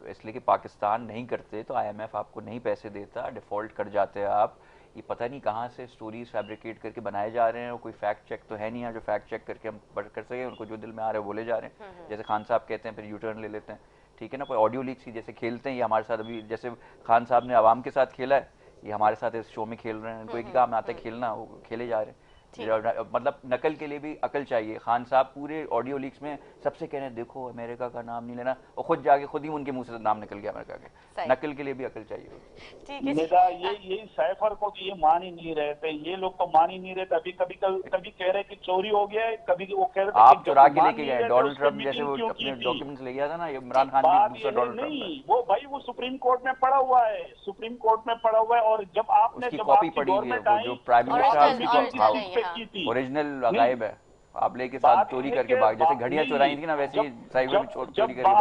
तो इसलिए कि पाकिस्तान नहीं करते तो IMF आपको नहीं पैसे देता, डिफ़ॉल्ट कर जाते आप। ये पता नहीं कहाँ से स्टोरीज फैब्रिकेट करके बनाए जा रहे हैं और कोई फैक्ट चेक तो है नहीं यहाँ जो फैक्ट चेक करके हम कर सकें। उनको जो दिल में आ रहा है बोले जा रहे हैं, जैसे खान साहब कहते हैं फिर यू टर्न ले लेते हैं, ठीक है ना। कोई ऑडियो लीक्स ही जैसे खेलते हैं, ये हमारे साथ अभी जैसे खान साहब ने आवाम के साथ खेला है, ये हमारे साथ इस शो में खेल रहे हैं। इनको एक ही काम आता है खेलना, वो खेले जा रहे हैं। मतलब नकल के लिए भी अकल चाहिए। खान साहब पूरे ऑडियो लीक्स में सबसे कह रहे हैं देखो अमेरिका का नाम नहीं लेना, और खुद जाके खुद ही उनके मुंह से नाम निकल गया अमेरिका के। नकल के लिए भी अकल चाहिए। निदा ये साइफर को ये मान ही नहीं रहे थे, ये लोग तो मान ही नहीं रहे। कभी कह रहे कि चोरी हो गया है, कभी वो कह रहे आप चुरा के लेके गए। डोनाल्ड ट्रंप जैसे वो अपने डॉक्यूमेंट्स ले गया था ना, इमरान खान भी दूसरा डोनाल्ड ट्रंप नहीं, वो भाई वो सुप्रीम कोर्ट में पड़ा हुआ है, सुप्रीम कोर्ट में पड़ा हुआ है। और जब आपने कॉपी पड़ी हुई है जो प्राइम मिनिस्टर की ओरिजिनल गायब है, आप लेके साथ चोरी करके भाग, जैसे घड़ियां चुराई थी ना वैसे ही साइबर में चोरी करके भाग।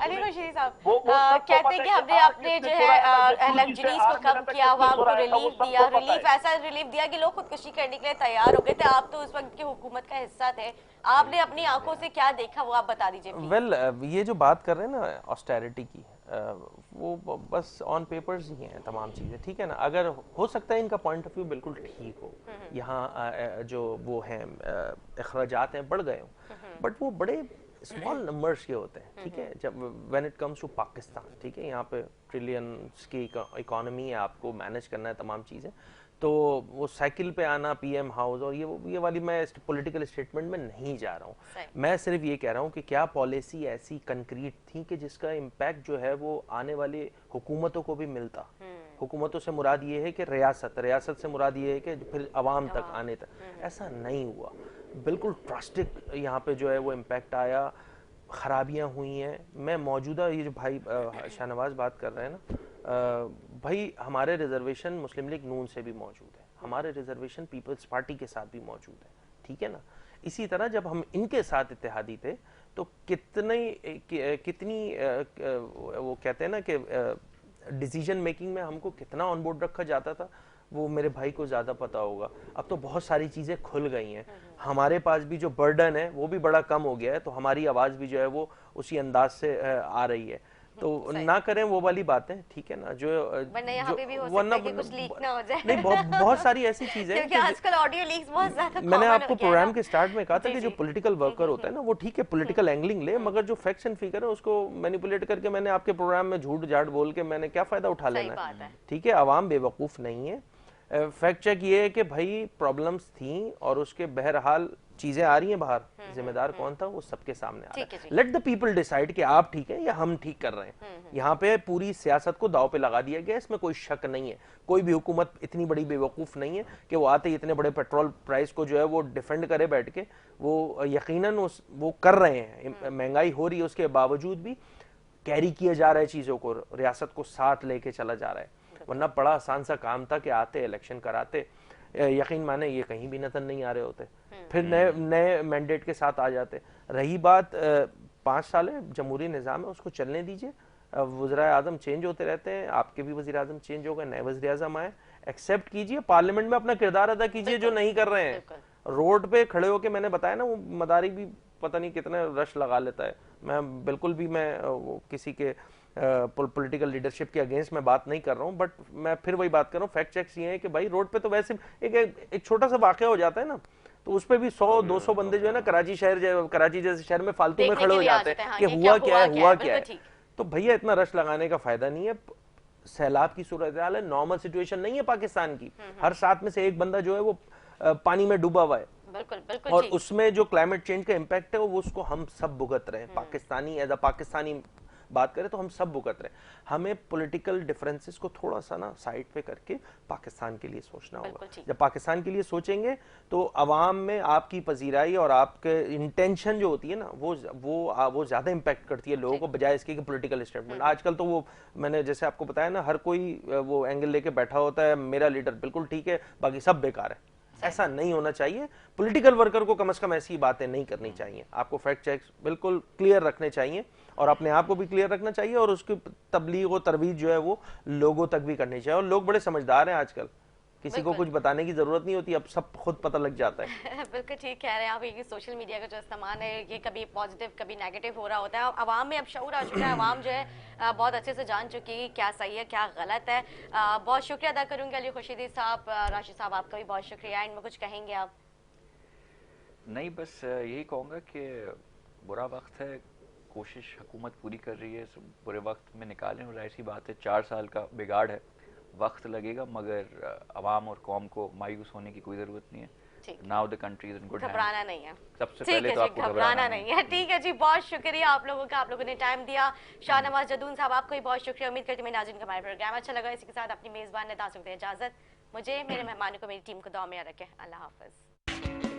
अली रशीद साहब कहते हैं कि हमने अपने जो है लग्जरीज को कम किया, अवाम को रिलीफ दिया, ऐसा रिलीफ दिया कि लोग खुदकुशी करने के लिए तैयार हो गए थे। आप तो उस वक्त की हुकूमत का हिस्सा थे, आपने अपनी आंखों से क्या देखा वो आप बता दीजिए। वेल ये जो बात कर रहे हैं ना ऑस्टेरिटी की, वो बस ऑन पेपर्स ही हैं तमाम चीज़ें, ठीक है ना। अगर हो सकता है इनका पॉइंट ऑफ व्यू बिल्कुल ठीक हो, यहाँ जो वो हैं अखराजात हैं बढ़ गए हों, बट वो बड़े स्मॉल नंबर्स के होते हैं, ठीक है। जब when it comes to Pakistan, ठीक है, यहाँ पे ट्रिलियंस की इकोनॉमी है, आपको मैनेज करना है तमाम चीज़ें, तो वो साइकिल पे आना पीएम हाउस और ये वाली मैं पॉलिटिकल स्टेटमेंट में नहीं जा रहा हूँ। मैं सिर्फ ये कह रहा हूँ कि क्या पॉलिसी ऐसी कंक्रीट थी कि जिसका इम्पैक्ट जो है वो आने वाली हुकूमतों को भी मिलता। हुकूमतों से मुराद ये है कि रियासत से मुराद ये है कि फिर अवाम तक आने तक, ऐसा नहीं हुआ। बिल्कुल ड्रास्टिक यहाँ पे जो है वो इम्पैक्ट आया, खराबियाँ हुई हैं। मैं मौजूदा ये जो भाई शाहनवाज बात कर रहे हैं ना, भाई हमारे रिजर्वेशन मुस्लिम लीग नून से भी मौजूद है, हमारे रिजर्वेशन पीपल्स पार्टी के साथ भी मौजूद है, ठीक है ना। इसी तरह जब हम इनके साथ इत्तेहादी थे तो कितनी वो कहते हैं ना कि डिसीजन मेकिंग में हमको कितना ऑन बोर्ड रखा जाता था, वो मेरे भाई को ज़्यादा पता होगा। अब तो बहुत सारी चीज़ें खुल गई हैं, हमारे पास भी जो बर्डन है वो भी बड़ा कम हो गया है, तो हमारी आवाज़ भी जो है वो उसी अंदाज से आ रही है। तो ना करें वो वाली बातें, ठीक है ना, जो वरना यहाँ पे भी हो वरना सकता है कि कुछ लीक ना हो जाए। नहीं, बहुत सारी ऐसी चीजें क्योंकि आजकल ऑडियो लीक्स बहुत ज्यादा मैंने common आपको हो गया प्रोग्राम ना। के स्टार्ट में कहा था जी, कि जो जी। पॉलिटिकल वर्कर होता है ना, वो ठीक है पॉलिटिकल एंगलिंग ले, मगर जो फैक्ट्स एंड फिगर है उसको मैनिपुलेट करके मैंने आपके प्रोग्राम में झूठ झाट बोल के मैंने क्या फायदा उठा सही लेना बात है। है। ठीक है, आवाम बेवकूफ नहीं है। फैक्ट चेक ये है कि भाई प्रॉब्लम्स थी और उसके बहरहाल चीजें आ रही हैं बाहर, जिम्मेदार कौन था वो सबके सामने आ रहा ठीक है है। जी। लेट द पीपल डिसाइड कि आप ठीक है या हम ठीक कर रहे हैं। यहाँ पे पूरी सियासत को दाव पे लगा दिया गया, इसमें कोई शक नहीं है। कोई भी हुकूमत इतनी बड़ी बेवकूफ नहीं है कि वो आते ही इतने बड़े पेट्रोल प्राइस को जो है वो डिफेंड करे बैठ के। वो यकीनन वो कर रहे हैं, महंगाई हो रही है उसके बावजूद भी कैरी किया जा रहा है चीजों को, रियासत को साथ लेके चला जा रहा है। वरना बड़ा आसान सा काम था कि आते इलेक्शन कराते, यकीन माने ये कहीं भी नजर नहीं आ रहे होते, फिर नए मैंडेट के साथ आ जाते। रही बात 5 साल है जमहूरी निज़ाम है, उसको चलने दीजिए। वज़ीर आज़म चेंज होते रहते हैं, आपके भी वज़ीर आज़म चेंज हो गए, नए वज़ीर आज़म आए, एक्सेप्ट कीजिए, पार्लियामेंट में अपना किरदार अदा कीजिए जो नहीं कर रहे हैं। रोड पे खड़े होके मैंने बताया ना, वो मदारी भी पता नहीं कितने रश लगा लेता है। मैं बिल्कुल भी किसी के पॉलिटिकल लीडरशिप के अगेंस्ट मैं बात नहीं कर रहा हूँ, बट मैं फिर वही बात कर रहा हूँ, फैक्ट चेक्स ये है कि भाई रोड पे तो वैसे एक छोटा सा वाकया हो जाता है ना, तो उस पे भी 100-200 बंदे जो है ना, कराची जैसे शहर में फालतू में खड़े हो जाते हैं कि हुआ क्या है। तो भैया इतना रश लगाने का फायदा नहीं है। सैलाब की सूरत हाल है, नॉर्मल सिचुएशन नहीं है पाकिस्तान की। हर 7 में से एक बंदा जो है वो पानी में डूबा हुआ है। बिल्कुल और उसमें जो क्लाइमेट चेंज का इम्पैक्ट है वो उसको हम सब भुगत रहे हैं। पाकिस्तानी एज अ पाकिस्तानी बात करें तो हम सब भुगत रहे हैं। हमें पॉलिटिकल डिफरेंसेस को थोड़ा सा ना साइड पे करके पाकिस्तान के लिए सोचना होगा। जब पाकिस्तान के लिए सोचेंगे तो अवाम में आपकी पजीराई और आपके इंटेंशन जो होती है ना, वो ज्यादा इम्पैक्ट करती है लोगों को, बजाय इसके कि पॉलिटिकल स्टेटमेंट। आजकल तो वो मैंने जैसे आपको बताया ना, हर कोई वो एंगल लेके बैठा होता है, मेरा लीडर बिल्कुल ठीक है बाकी सब बेकार है। ऐसा नहीं होना चाहिए। पॉलिटिकल वर्कर को कम से कम ऐसी बातें नहीं करनी चाहिए। आपको फैक्ट चेक्स बिल्कुल क्लियर रखने चाहिए और अपने आप को भी क्लियर रखना चाहिए, और उसकी तबलीग और तरवीज जो है वो लोगों तक भी करनी चाहिए। और लोग बड़े समझदार हैं आजकल, किसी को कुछ बताने की जरूरत नहीं होती, अब सब खुद पता लग जाता है। बिल्कुल ठीक कह रहे हैं आप। ये सोशल मीडिया का जो इस्तेमाल है ये कभी पॉजिटिव कभी नेगेटिव हो रहा होता है। अवाम में अब शऊर आ चुका है, अवाम जो है बहुत अच्छे से जान चुकी है क्या सही है क्या गलत है। बहुत शुक्रिया अदा करूंगी अली खुर्शीदी साहब। राशिद साहब आपका भी बहुत शुक्रिया। एंड में कुछ कहेंगे आप? नहीं, बस यही कहूँगा कि बुरा वक्त है, कोशिश हुकूमत पूरी कर रही है बुरे वक्त में निकालें। और ऐसी बात है 4 साल का बिगाड़ है, वक्त लगेगा, मगर अवाम और कौम को मायूस होने की कोई ज़रूरत नहीं है। Now the country is in good hands. घबराना नहीं है, सबसे पहले तो आपको घबराना नहीं है। ठीक है जी, बहुत शुक्रिया आप लोगों का, आप लोगों ने टाइम दिया। शाहनवाज जदून साहब आपको भी बहुत शुक्रिया। उम्मीद करती हूँ मेरे नाज़रीन को हमारा प्रोग्राम अच्छा लगा। इसी के साथ अपनी मेज़बान ने दासुक दे इजाज़त। मुझे, मेरे मेहमानों को, मेरी टीम को दुआ में रखें। अल्लाह हाफ़िज़।